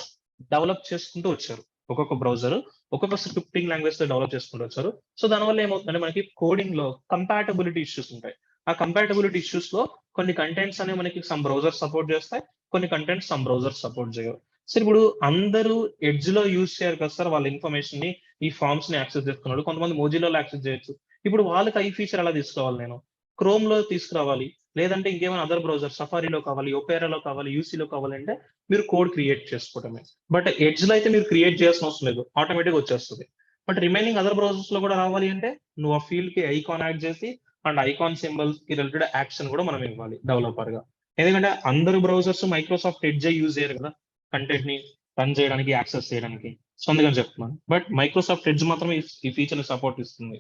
డెవలప్ చేసుకుంటూ వచ్చారు. ఒక్కొక్క బ్రౌజర్ ఒక్కొక్క స్క్రిప్టింగ్ లాంగ్వేజ్ తో డెవలప్ చేసుకుంటూ వచ్చారు. సో దానివల్ల ఏమవుతుందంటే మనకి కోడింగ్ లో కంపాటబిలిటీ ఇష్యూస్ ఉంటాయి. ఆ కంపాటబిలిటీ ఇష్యూస్ లో కొన్ని కంటెంట్స్ అనేవి మనకి సమ్ బ్రౌజర్ సపోర్ట్ చేస్తాయి, కొన్ని కంటెంట్స్ సమ్ బ్రౌజర్ సపోర్ట్ చేయవు. సార్ ఇప్పుడు అందరూ ఎడ్జ్ లో యూజ్ చేయరు కదా సార్ వాళ్ళ ఇన్ఫర్మేషన్ ని, ఈ ఫార్మ్స్ ని యాక్సెస్ చేస్తున్నాడు. కొంతమంది మోజిలో యాక్సెస్ చేయొచ్చు. ఇప్పుడు వాళ్ళకి ఐ ఫీచర్ ఎలా తీసుకోవాలి? నేను క్రోమ్ లో తీసుకురావాలి, లేదంటే ఇంకేమైనా అదర్ బ్రౌజర్ సఫారీలో కావాలి, ఒపేరాలో కావాలి, యూసీలో కావాలంటే మీరు కోడ్ క్రియేట్ చేసుకోవడమే. బట్ ఎడ్జ్ లో అయితే మీరు క్రియేట్ చేయాల్సిన అవసరం లేదు, ఆటోమేటిక్ వచ్చేస్తుంది. బట్ రిమైనింగ్ అదర్ బ్రౌజర్స్ లో కూడా రావాలి అంటే నువ్వు ఆ ఫీల్డ్ కి ఐకాన్ యాడ్ చేసి అండ్ ఐకాన్ సింబల్స్ కి రిలేటెడ్ యాక్షన్ కూడా మనం ఇవ్వాలి డెవలపర్ గా. ఎందుకంటే అందరు బ్రౌజర్స్ మైక్రోసాఫ్ట్ ఎడ్జ్ యూజ్ చేయరు కదా కంటెంట్ ని రన్ చేయడానికి, యాక్సెస్ చేయడానికి. సో అందుకని చెప్తున్నాను. బట్ మైక్రోసాఫ్ట్ ఎడ్జ్ మాత్రం ఈ ఫీచర్ ని సపోర్ట్ ఇస్తుంది.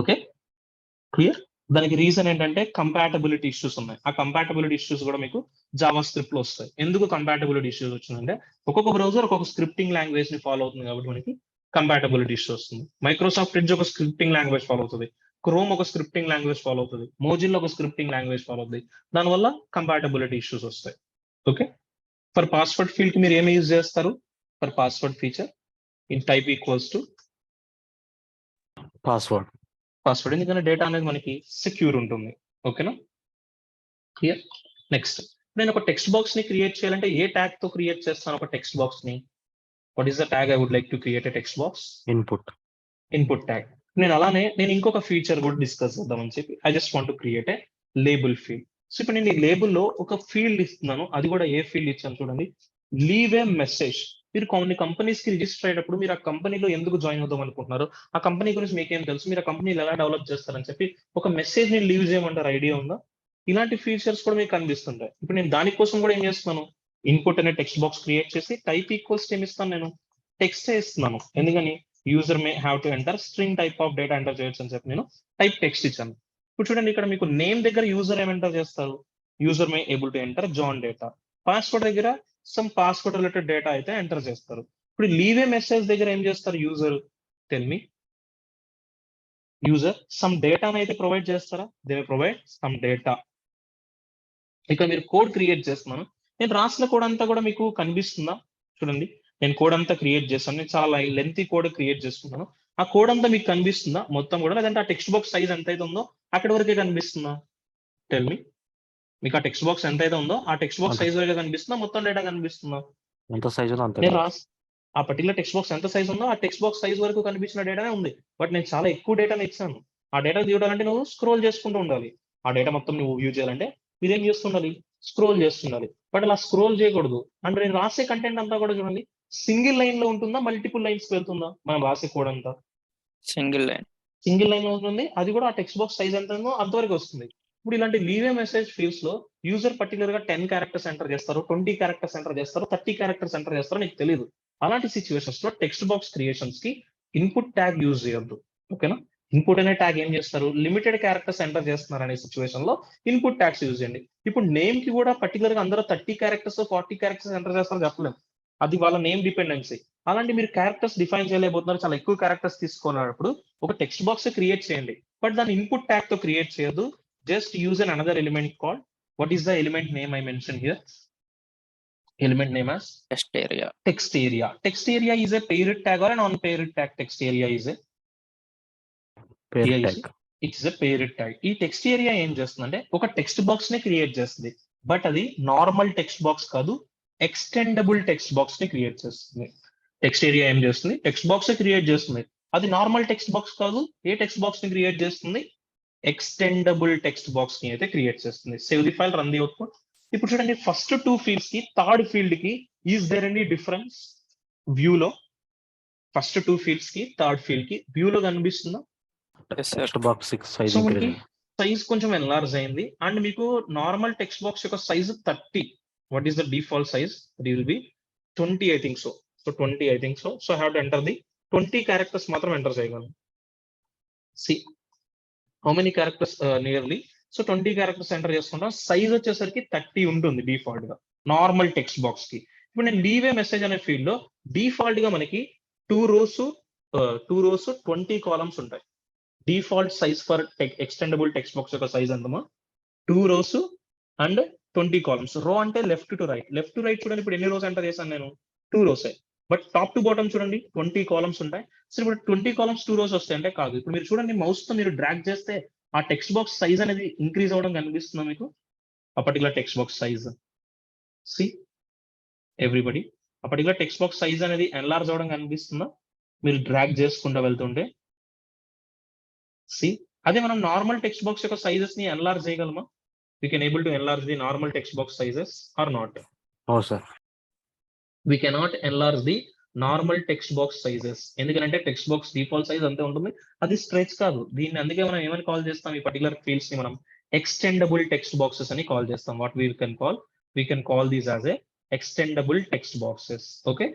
Okay, clear? దానికి రీజన్ ఏంటంటే కంపాటబిలిటీ ఇష్యూస్ ఉన్నాయి. ఆ కంపాటబిలిటీ ఇష్యూస్ కూడా మీకు జావా స్క్రిప్ట్ లో వస్తాయి. ఎందుకు కంపాటబిలిటీ ఇష్యూస్ వచ్చిందంటే ఒక్కొక్క బ్రౌజర్ ఒక్కొక్క స్క్రిప్టింగ్ లాంగ్వేజ్ ని ఫాలో అవుతుంది కాబట్టి మనకి కంపాటబిలిటీ ఇష్యూ వస్తుంది. మైక్రోసాఫ్ట్ ఎడ్జ్ ఒక స్క్రిప్టింగ్ లాంగ్వేజ్ ఫాలో అవుతుంది, క్రోమ్ ఒక స్క్రిప్టింగ్ లాంగ్వేజ్ ఫాలో అవుతుంది, మోజిల్లో ఒక స్క్రిప్టింగ్ లాంగ్వేజ్ ఫాలో అవుతుంది. దానివల్ల కంపాటబిలిటీ ఇష్యూస్ వస్తాయి. ఓకే, ఫర్ పాస్వర్డ్ ఫీల్డ్ కి మీరు ఏమి యూజ్ చేస్తారు? For password feature in type equals to password. Password, ఎందుకంటే డేటా అనేది మనకి సెక్యూర్ ఉంటుంది. ఓకేనా, క్లియర్? నెక్స్ట్, నేను ఒక టెక్స్ట్ బాక్స్ ని క్రియేట్ చేయాలంటే ఏ ట్యాగ్ తో క్రియేట్ చేస్తాను ఒక టెక్స్ట్ బాక్స్ ని? What is the tag I would like to create a text box? Input. Input tag. నేను ఇంకొక ఫీచర్ కూడా డిస్కస్ చేద్దామని చెప్పి I just want to create a label field. So ఇప్పుడు నేను ఈ లేబుల్లో ఒక ఫీల్డ్ ఇస్తున్నాను. అది కూడా ఏ ఫీల్డ్ ఇచ్చాను చూడండి, లీవ్ ఏ మెసేజ్. మీరు కొన్ని కంపెనీస్ కి రిజిస్టర్ అయ్యేటప్పుడు మీరు ఆ కంపెనీలో ఎందుకు జాయిన్ అవుదాం అనుకుంటున్నారు, ఆ కంపెనీ గురించి మీకేం తెలుసు, మీరు ఆ కంపెనీలు ఎలా డెవలప్ చేస్తారని చెప్పి ఒక మెసేజ్ ని లీవ్ చేయమంటారు. ఐడియా ఉందా? ఇలాంటి ఫీచర్స్ కూడా మీకు కనిపిస్తుంటాయి. ఇప్పుడు నేను దానికోసం కూడా ఏం చేస్తున్నాను, ఇన్పుట్ అనే టెక్స్ట్ బాక్స్ క్రియేట్ చేసి టైప్ ఈక్వల్స్ ఏమి ఇస్తాను, నేను టెక్స్ట్ ఇస్తున్నాను. ఎందుకని user may have to enter string type of data enter చేయొచ్చు అని చెప్పి నేను టైప్ టెక్స్ట్ ఇచ్చాను. ఇప్పుడు చూడండి, ఇక్కడ మీకు నేమ్ దగ్గర యూజర్ ఏం ఎంటర్ చేస్తారు, user may able to enter John data. Password దగ్గర సమ్ పాస్వర్డ్ రిలేటెడ్ డేటా అయితే ఎంటర్ చేస్తారు. ఇప్పుడు లీవ్ ఏ మెసేజ్ దగ్గర ఏం చేస్తారు user? Tell me. User some data అయితే ప్రొవైడ్ చేస్తారా? They provide some data. ఇక్కడ మీరు కోడ్ క్రియేట్ చేస్తున్నాను. నేను రాసిన కోడ్ అంతా కూడా మీకు కనిపిస్తుందా? చూడండి, నేను కోడ్ అంతా క్రియేట్ చేస్తాను. నేను చాలా లెంతీ కోడ్ క్రియేట్ చేసుకున్నాను. ఆ కోడ్ అంతా మీకు కనిపిస్తుందా మొత్తం కూడా, లేదంటే ఆ టెక్స్ట్ బాక్స్ సైజ్ ఎంత అయితే ఉందో అక్కడ వరకే కనిపిస్తుందా? Tell me. మీకు ఆ టెక్స్ట్ బాక్స్ ఎంత అయితే ఉందో ఆ టెక్స్ట్ బాక్స్ సైజ్ వరకే కనిపిస్తుందా, మొత్తం డేటా కనిపిస్తుందా? ఎంత సైజ్ ఉందో అంతే. నేను ఆ పర్టికులర్ టెక్స్ట్ బాక్స్ ఎంత సైజ్ ఉందో ఆ టెక్స్ట్ బాక్స్ సైజ్ వరకు కనిపించిన డేటానే ఉంది. బట్ నేను చాలా ఎక్కువ డేటాని ఇచ్చాను. ఆ డేటా తీయడాలంటే నువ్వు స్క్రోల్ చేసుకుంటూ ఉండాలి. ఆ డేటా మొత్తం నువ్వు వ్యూ చేయాలంటే మీరేం చేస్తుండాలి, స్క్రోల్ చేస్తుండాలి. బట్ అలా స్క్రోల్ చేయకూడదు. అంటే నేను రాసే కంటెంట్ అంతా కూడా చూడండి సింగిల్ లైన్ లో ఉంటుందా, మల్టిపుల్ లైన్స్ వెళ్తుందా మనం రాసే కోడ్ అంతా? Single line. సింగిల్ లైన్ ఉంటుంది, అది కూడా ఆ టెక్స్ట్ బాక్స్ సైజ్ ఎంత ఉందో అంతవరకు వస్తుంది. ఇప్పుడు ఇలాంటి లీవ్ ఏ మెసేజ్ ఫీల్డ్స్ లో యూజర్ పర్టికులర్ గా 10 క్యారెక్టర్స్ ఎంటర్ చేస్తారు, 20 క్యారెక్టర్స్ ఎంటర్ చేస్తారు, 30 క్యారెక్టర్స్ ఎంటర్ చేస్తారో నీకు తెలియదు. అలాంటి సిచ్యువేషన్స్ లో టెక్స్ట్ బాక్స్ క్రియేషన్స్ కి ఇన్పుట్ ట్యాగ్ యూజ్ చేయొద్దు. ఓకేనా? ఇన్పుట్ అనే ట్యాగ్ ఏం చేస్తారు, లిమిటెడ్ క్యారెక్టర్స్ ఎంటర్ చేస్తున్నారు అనే సిచ్యువేషన్ లో ఇన్పుట్ ట్యాగ్స్ యూజ్ చేయండి. ఇప్పుడు నేమ్ కి కూడా పర్టికులర్ గా అందరూ 30 క్యారెక్టర్స్ 40 క్యారెక్టర్స్ ఎంటర్ చేస్తారో చెప్పలేము, అది వాళ్ళ నేమ్ డిపెండెన్సీ. అలాంటి మీరు క్యారెక్టర్స్ డిఫైన్ చేయలేకపోతున్నారు, చాలా ఎక్కువ క్యారెక్టర్స్ తీసుకున్నప్పుడు ఒక టెక్స్ట్ బాక్స్ క్రియేట్ చేయండి, బట్ దాని ఇన్పుట్ ట్యాగ్ తో క్రియేట్ చేయొద్దు. Just use an another element called, what is the element name I mentioned here? Element name as test area. text area. Text area is a paired tag or a non-paired tag? Text area is a పేరు here you tag. see, it's a paired tag. ఈ టెక్స్ట్ ఏరియా ఏం చేస్తుందంటే ఒక టెక్స్ట్ బాక్స్ ని క్రియేట్ చేస్తుంది, బట్ అది నార్మల్ టెక్స్ట్ బాక్స్ కాదు, ఎక్స్టెండబుల్ టెక్స్ట్ బాక్స్ ని క్రియేట్ చేస్తుంది. టెక్స్ట్ ఏరియా ఏం చేస్తుంది, టెక్స్ట్ బాక్స్ క్రియేట్ చేస్తుంది, అది నార్మల్ టెక్స్ట్ బాక్స్ కాదు. ఏ టెక్స్ట్ బాక్స్ ని క్రియేట్ చేస్తుంది, ఎక్స్టెండబుల్ టెక్స్ట్ బాక్స్ ని అయితే క్రియేట్ చేస్తుంది. Save the file, run the output. ఇప్పుడు చూడండి, ఫస్ట్ 2 ఫీల్డ్స్ కి థర్డ్ ఫీల్డ్ కి is there any difference view లో? ఫస్ట్ 2 ఫీల్డ్స్ కి థర్డ్ ఫీల్డ్ కి వ్యూ లో కనిపిస్తుందా? Yes, sir. Text box 6 size so increase మనకి అయింది. సైజ్ కొంచెం ఎన్లార్జ్ అయింది, అండ్ మీకు నార్మల్ టెక్స్ట్ బాక్స్ యొక్క size 30. What is the default size? It will be 20, I think so. So 20, I think so. So have to enter the 20 characters మాత్రం ఎంటర్ చేయగలను. See how many characters nearly. So 20 characters enter చేసుకుంటాం. సైజ్ వచ్చేసరికి 30 ఉంటుంది డిఫాల్ట్ గా నార్మల్ టెక్స్ట్ బాక్స్ కి. ఇప్పుడు నేను లీవ్ ఏ మెసేజ్ అనే ఫీల్డ్ లో డిఫాల్ట్ గా మనకి 2 rows 20 కాలమ్స్ ఉంటాయి. Default size for extendable text box యొక్క సైజ్ ఎంతమా? 2 rows and 20 columns. రో అంటే left to right. Left to right చూడండి, ఇప్పుడు ఎన్ని రోస్ ఎంటర్ చేశాను నేను? 2 rows. But top to bottom చూడండి 20 కాలమ్స్ ఉంటాయి. సో ఇప్పుడు 20 కాలమ్స్ 2 rows వస్తాయి అంటే కాదు. ఇప్పుడు మీరు చూడండి, మౌస్ తో మీరు డ్రాగ్ చేస్తే ఆ టెక్స్ట్ బాక్స్ సైజ్ అనేది ఇంక్రీజ్ అవ్వడం కనిపిస్తుందా మీకు? ఆ particular text box size, see everybody, ఆ పర్టికులర్ టెక్స్ట్ బాక్స్ సైజ్ అనేది ఎన్లార్జ్ అవ్వడం కనిపిస్తుందా మీరు డ్రాగ్ చేసుకుంటూ వెళ్తుంటే? సి అదే మనం నార్మల్ టెక్స్ట్ బాక్స్ యొక్క సైజెస్ ని ఎన్లార్జ్ చేయగలమా? We can able to enlarge the normal text box sizes or not? అవును sir. We cannot enlarge the normal text box sizes, ఎందుకంటే టెక్స్ట్ బాక్స్ డిఫాల్ట్ సైజ్ అంతే ఉంటుంది, అది స్ట్రెచ్ కాదు. దీన్ని అందుకే మనం ఏమని కాల్ చేస్తాం, ఈ పర్టికులర్ ఫీల్డ్స్ ని మనం ఎక్స్టెండబుల్ టెక్స్ట్ బాక్సెస్ అని కాల్ చేస్తాం. What we can call these as a extendable text boxes. Okay,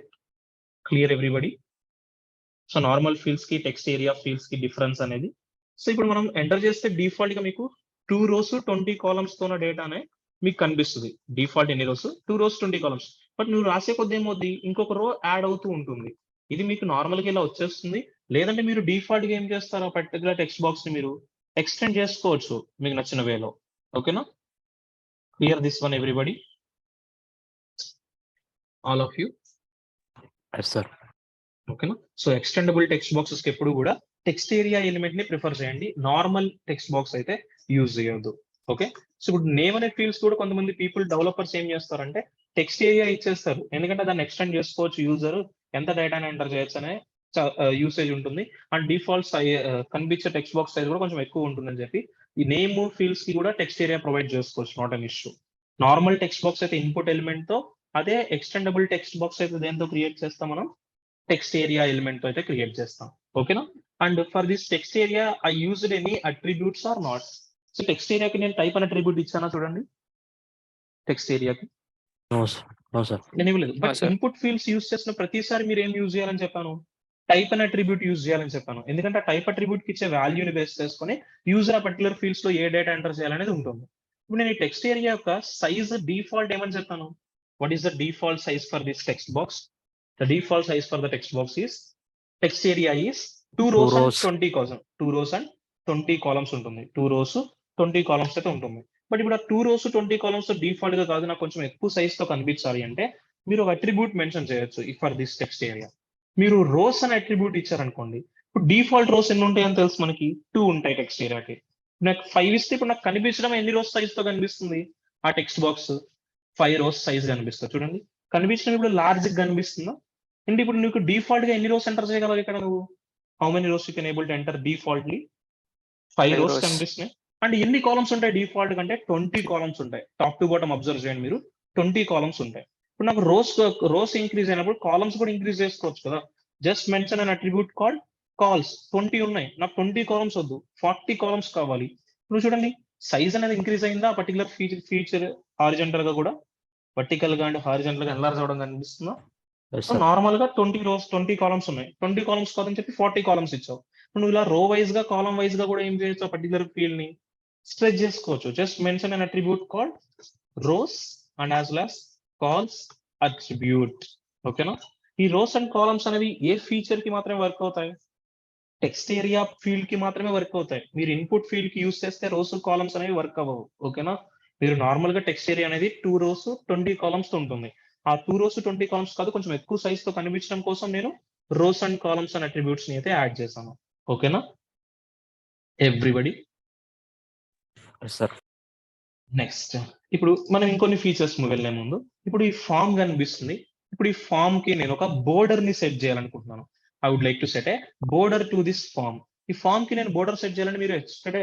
clear everybody? So normal fields కి టెక్స్ట్ ఏరియా ఫీల్డ్స్ కి డిఫరెన్స్ అనేది. సో ఇప్పుడు మనం ఎంటర్ చేస్తే డిఫాల్ట్ గా మీకు 2 rows 20 కాలమ్స్ తో డేటానే మీకు కనిపిస్తుంది. డిఫాల్ట్ ఎన్ని rows? 2 rows 20 columns. బట్ నువ్వు రాసే కొద్ది ఏమవుద్ది, ఇంకొక రో యాడ్ అవుతూ ఉంటుంది. ఇది మీకు నార్మల్ గా ఇలా వచ్చేస్తుంది. లేదంటే మీరు డిఫాల్ట్ గా ఏం చేస్తారు, ఆ పర్టికులర్ టెక్స్ట్ బాక్స్ ని మీరు ఎక్స్టెండ్ చేసుకోవచ్చు మీకు నచ్చిన వేలో. ఓకేనా? Clear this one everybody, all of you? Yes sir. ఓకేనా? సో ఎక్స్టెండబుల్ టెక్స్ట్ బాక్సెస్ కి ఎప్పుడు కూడా టెక్స్ట్ ఏరియా ఎలిమెంట్ ని ప్రిఫర్ చేయండి, నార్మల్ టెక్స్ట్ బాక్స్ అయితే యూజ్ చేయొద్దు. ఓకే, సో ఇప్పుడు నేమ్ అనే ఫీల్డ్స్ కూడా కొంతమంది పీపుల్ డెవలపర్స్ ఏం చేస్తారంటే టెక్స్ట్ ఏరియా ఇచ్చేస్తారు, ఎందుకంటే దాన్ని ఎక్స్టెండ్ చేసుకోవచ్చు యూజర్, ఎంత డేటాని ఎంటర్ చేయొచ్చు అనే యూసేజ్ ఉంటుంది. అండ్ డిఫాల్ట్ కనిపించే టెక్స్ట్ బాక్స్ సైజ్ కూడా కొంచెం ఎక్కువ ఉంటుందని చెప్పి ఈ నేమ్ ఫీల్డ్స్ కి కూడా టెక్స్ట్ ఏరియా ప్రొవైడ్ చేసుకోవచ్చు, not an issue. Normal text box అయితే ఇన్పుట్ ఎలిమెంట్ తో, అదే ఎక్స్టెండబుల్ టెక్స్ట్ బాక్స్ అయితే దేంతో క్రియేట్ చేస్తాం మనం? టెక్స్ట్ ఏరియా ఎలిమెంట్ తో అయితే క్రియేట్ చేస్తాం. ఓకేనా? And for this text area I used any attributes or not? So text ఏరియాకి నేను టైప్ అనే అట్రిబ్యూట్ ఇచ్చానా చూడండి, టెక్స్ట్ ఏరియాకి అవును సార్. నేను ఇవ్వలేదు. But sir. Input fields use చేసిన ప్రతిసారి మీరు ఏం యూజ్ చేయాలని చెప్పాను? టైప్ అనే అట్రిబ్యూట్ యూజ్ చేయాలని చెప్పాను, ఎందుకంటే టైప్ అట్రిబ్యూట్ కి ఇచ్చే వాల్యూని బేస్ చేసుకుని యూజర్ ఆ పర్టికులర్ ఫీల్డ్స్ లో ఏ డేటా ఎంటర్ చేయాలనేది ఉంటుంది. ఇప్పుడు నేను ఈ టెక్స్ట్ ఏరియా యొక్క సైజ్ డిఫాల్ట్ ఏమని చెప్పాను? What is the default size for this text box? The default size for the text box is, text area is 2 rows and 20 columns. 2 rows and 20 columns ఉంటుంది. 2 rows 20 columns అయితే ఉంటుంది. బట్ ఇప్పుడు ఆ 2 rows 20 columns డిఫాల్ట్ గా కాదు, నాకు కొంచెం ఎక్కువ సైజ్ తో కనిపించాలి అంటే మీరు ఒక అట్రిబ్యూట్ మెన్షన్ చేయొచ్చు. ఫర్ దిస్ టెక్స్ట్ ఏరియా మీరు రోస్ అనే అట్రిబ్యూట్ ఇచ్చారనుకోండి, ఇప్పుడు డిఫాల్ట్ రోస్ ఎన్ని ఉంటాయని తెలుసు మనకి? 2 ఉంటాయి టెక్స్ట్ ఏరియాకి. నాకు 5 ఇస్తే ఇప్పుడు నాకు కనిపించడం ఎన్ని రోస్ సైజ్ తో కనిపిస్తుంది? ఆ టెక్స్ట్ బాక్స్ 5 rows సైజ్ కనిపిస్తుంది. చూడండి, కనిపించడం ఇప్పుడు లార్జ్ కనిపిస్తుందా? అంటే ఇప్పుడు నీకు డిఫాల్ట్ గా ఎన్ని రోస్ ఎంటర్ చేయగలవు ఇక్కడ నువ్వు? How many rose you can able to enter defaultly? 5 rows కనిపిస్తున్నాయి. అండ్ ఎన్ని కాలమ్స్ ఉంటాయి డిఫాల్ట్ కంటే? 20 కాలమ్స్ ఉంటాయి. టాప్ టు బాటమ్ అబ్జర్వ్ చేయండి మీరు, 20 కాలమ్స్ ఉంటాయి. ఇప్పుడు నాకు రోస్ ఇంక్రీజ్ అయినప్పుడు కాలమ్స్ కూడా ఇంక్రీజ్ చేసుకోవచ్చు కదా. జస్ట్ మెన్షన్ అన్ అట్రిబ్యూట్ కాల్డ్ కాల్స్. 20 ఉన్నాయి, నాకు 20 కాలమ్స్ వద్దు, 40 కాలమ్స్ కావాలి. ఇప్పుడు చూడండి సైజ్ అనేది ఇంక్రీజ్ అయిందా పర్టికులర్ ఫీచర్ హారిజంటల్ గా కూడా, వర్టికల్ గా అండ్ హారిజంటల్ గా ఎన్లార్జ్ అవడం కనిపిస్తుందా. Yes, sir. నార్మల్ గా 20 కాలమ్స్ ఉన్నాయి, 20 కాలమ్స్ కాదని చెప్పి 40 కాలమ్స్ ఇచ్చావు. నువ్వు ఇలా రో వైజ్ గా కాలమ్ వైజ్ గా కూడా ఏం చేయొచ్చు, పర్టికులర్ ఫీల్డ్ ని స్ట్రెచ్ చేసుకోవచ్చు. Just mention an attribute called rows and as well as calls attribute. ఓకేనా. ఈ రోస్ అండ్ కాలమ్స్ అనేవి ఏ ఫీచర్ కి మాత్రమే వర్క్ అవుతాయి, టెక్స్ట్ ఏరియా ఫీల్డ్ కి మాత్రమే వర్క్ అవుతాయి. మీరు ఇన్పుట్ ఫీల్డ్ కి యూస్ చేస్తే రోస్ కాలమ్స్ అనేవి వర్క్ అవ్వవు. ఓకేనా. మీరు నార్మల్ గా టెక్స్ట్ ఏరియా అనేది 2 rows 20 కాలమ్స్ తో ఉంటుంది. ఆ 2 rows 20 కాలమ్స్ కాదు, కొంచెం ఎక్కువ సైజ్ తో కనిపించడం కోసం నేను rows and columns and attributes ని అయితే యాడ్ చేశాను. ఓకేనా ఎవ్రీబడి. Yes, sir. నెక్స్ట్ ఇప్పుడు మనం ఇంకొన్ని ఫీచర్స్ వెళ్ళే ముందు, ఇప్పుడు ఈ ఫామ్ కనిపిస్తుంది. ఇప్పుడు ఈ ఫామ్ కి నేను ఒక బోర్డర్ ని సెట్ చేయాలనుకుంటున్నాను. I would like to set a border to this form. ఈ ఫామ్ కి నేను బోర్డర్ సెట్ చేయాలని మీరు ఎక్స్పెక్టే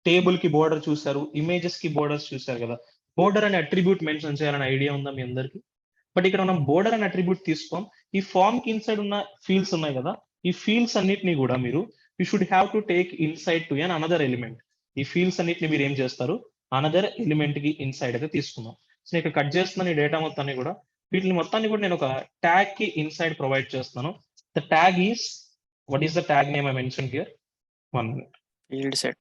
టేబుల్ కి బోర్డర్ చూసారు, ఇమేజెస్ కి బోర్డర్స్ చూసారు కదా. బోర్డర్ అనే అట్రిబ్యూట్ మెన్షన్ చేయాలని ఐడియా ఉందా మీ అందరికి? బట్ ఇక్కడ మనం బోర్డర్ అనే అట్రిబ్యూట్ తీసుకోం. ఈ ఫామ్ కి ఇన్సైడ్ ఉన్న ఫీల్డ్స్ ఉన్నాయి కదా, ఈ ఫీల్డ్స్ అన్నిటిని కూడా మీరు you should have to take inside to an another element. ఈ ఫీల్డ్స్ అన్నిటిని మీరు ఏం చేస్తారు, అనదర్ ఎలిమెంట్ కి ఇన్సైడ్ అయితే తీసుకుందాం. సో ఇక్కడ కట్ చేస్తున్నాను ఈ డేటా మొత్తాన్ని కూడా. వీటిని మొత్తాన్ని కూడా నేను ఒక ట్యాగ్ కి ఇన్సైడ్ ప్రొవైడ్ చేస్తున్నాను. The tag is, what is the tag name I mention here? 1 minute. Field set.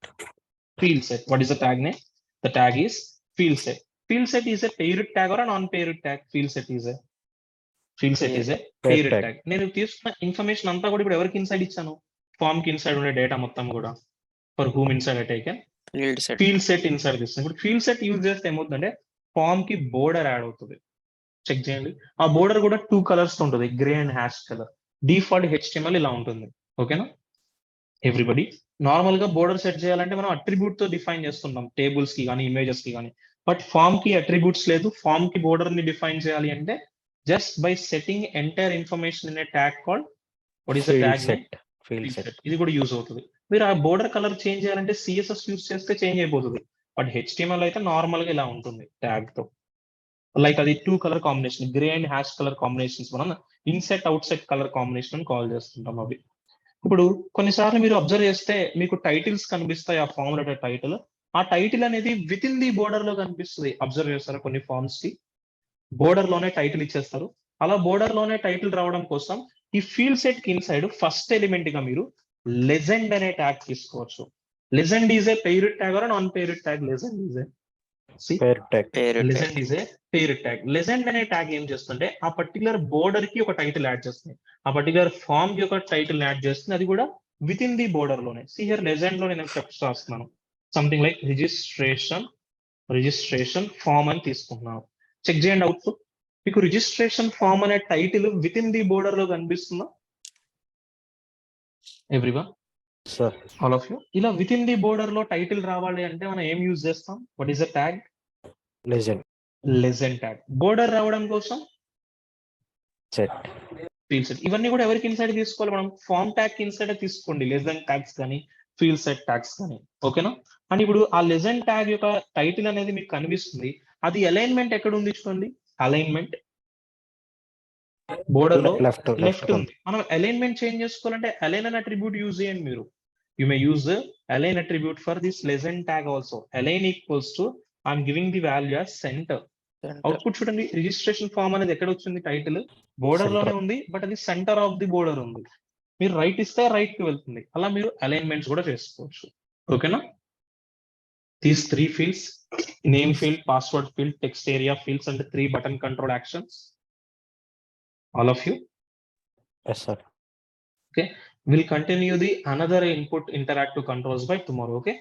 Field set. What is the tag name? The tag is field set. Field set is a paired tag or a non-paired tag? Field set is a paired tag. నేను తీసుకున్న ఇన్ఫర్మేషన్ అంతా కూడా ఇప్పుడు ఎవరికి ఇన్సైడ్ ఇచ్చాను, ఫామ్ కి ఇన్సైడ్ ఉండే డేటా మొత్తం కూడా. For whom inside I taken Field set. Field set inside తీస్తాను. ఇప్పుడు ఫీల్డ్ సెట్ యూజ్ చేస్తే ఏమవుతుందంటే ఫామ్ కి బోర్డర్ యాడ్ అవుతుంది. చెక్ చేయండి, ఆ బోర్డర్ కూడా 2 కలర్స్ ఉంటుంది, grey and ash colour. Default HTML ఇలా ఉంటుంది. ఓకేనా ఎవ్రీబడి. నార్మల్ గా బోర్డర్ సెట్ చేయాలంటే మనం అట్రిబ్యూట్ తో డిఫైన్ చేస్తున్నాం, టేబుల్స్ కి కానీ ఇమేజెస్ కి కానీ. బట్ ఫామ్ కి అట్రిబ్యూట్స్ లేదు. ఫామ్ కి బోర్డర్ ని డిఫైన్ చేయాలి అంటే just by setting entire information in a tag called what is the Field tag set. Field set. ఇది కూడా యూజ్ అవుతుంది. మీరు ఆ బోర్డర్ కలర్ చేంజ్ చేయాలంటే CSS యూజ్ చేస్తే చేంజ్ అయిపోతుంది. బట్ HTML అయితే నార్మల్ గా ఇలా ఉంటుంది ట్యాగ్ తో. లైక్ అది 2 colour combination, grey and ash colour combinations మనం INCET out set colour combination అని కాల్ చేస్తుంటాం అవి. ఇప్పుడు కొన్నిసార్లు మీరు అబ్జర్వ్ చేస్తే మీకు టైటిల్స్ కనిపిస్తాయి, ఆ ఫామ్ లెటర్ టైటిల్. ఆ టైటిల్ అనేది విత్ ఇన్ ది బోర్డర్ లో కనిపిస్తుంది. అబ్జర్వ్ చేస్తారా, కొన్ని ఫామ్స్ కి బోర్డర్ లోనే టైటిల్ ఇచ్చేస్తారు. అలా బోర్డర్ లోనే టైటిల్ రావడం కోసం ఈ ఫీల్డ్ సెట్ కి ఇన్సైడ్ ఫస్ట్ ఎలిమెంట్ గా మీరు లెజెండ్ అనే ట్యాగ్ తీసుకోవచ్చు. Legend is a paired tag or non paired tag? Legend is a Pair tag. Paired tag. Legend is a paired tag. Legend అనే ట్యాగ్ ఏం చేస్తుంటే ఆ పర్టికులర్ బోర్డర్ కి ఒక టైటిల్ యాడ్ చేస్తుంది, ఆ పర్టికులర్ ఫామ్ కి ఒక టైటిల్ యాడ్ చేస్తుంది, అది కూడా విత్ ఇన్ ది బోర్డర్ లోనే. సి హియర్ లెజెండ్ లో నేను స్టెప్స్ రాస్తున్నాను, సంథింగ్ లైక్ రిజిస్ట్రేషన్ ఫామ్ అని తీసుకుంటున్నాను. చెక్ చేయండి అవుట్పుట్. మీకు రిజిస్ట్రేషన్ ఫామ్ అనే title with in the border లో కనిపిస్తుందా everyone? Sir. All of you. ఇలా విత్ ఇన్ ది బోర్డర్ లో టైటిల్ రావాలి అంటే మనం ఏం యూజ్ చేస్తాం? What is the tag? Legend. Legend tag. Border రావడం కోసం Set. Field set. ఇవన్నీ కూడా ఎవరికి ఇన్సైడ్ తీసుకోవాలి మనం? ఫామ్ ట్యాగ్ కి ఇన్సైడ్ తీసుకోండి, లెజెండ్ ట్యాగ్స్ కానీ ఫీల్డ్ సెట్ ట్యాగ్స్ కానీ. ఓకేనా. అండ్ ఇప్పుడు ఆ లెజెండ్ ట్యాగ్ యొక్క టైటిల్ అనేది మీకు కనిపిస్తుంది, అది అలైన్మెంట్ ఎక్కడ ఉంది చూడండి. అలైన్మెంట్ బోర్డర్ లో లెఫ్ట్ ఉంది. మనం అలైన్మెంట్ చేంజ్ చేసుకోవాలంటే అలైన్ అనే అట్రిబ్యూట్ యూజ్ చేయండి మీరు. You may use align attribute for this legend tag also. Align equals to I'm giving the value as centre. Center. Output చూడండి, రిజిస్ట్రేషన్ ఫామ్ అనేది ఎక్కడ వచ్చింది, టైటిల్ బోర్డర్ లోనే ఉంది, బట్ అది సెంటర్ ఆఫ్ ది బోర్డర్ ఉంది. మీరు రైట్ ఇస్తే రైట్ కి వెళ్తుంది. అలా మీరు అలైన్మెంట్స్ కూడా చేసుకోవచ్చు. ఓకేనా. These 3 fields, name field, password field, text area fields అంటే 3 button control actions. All of you. Yes, sir. Okay, we'll continue the another input interactive controls by tomorrow. Okay.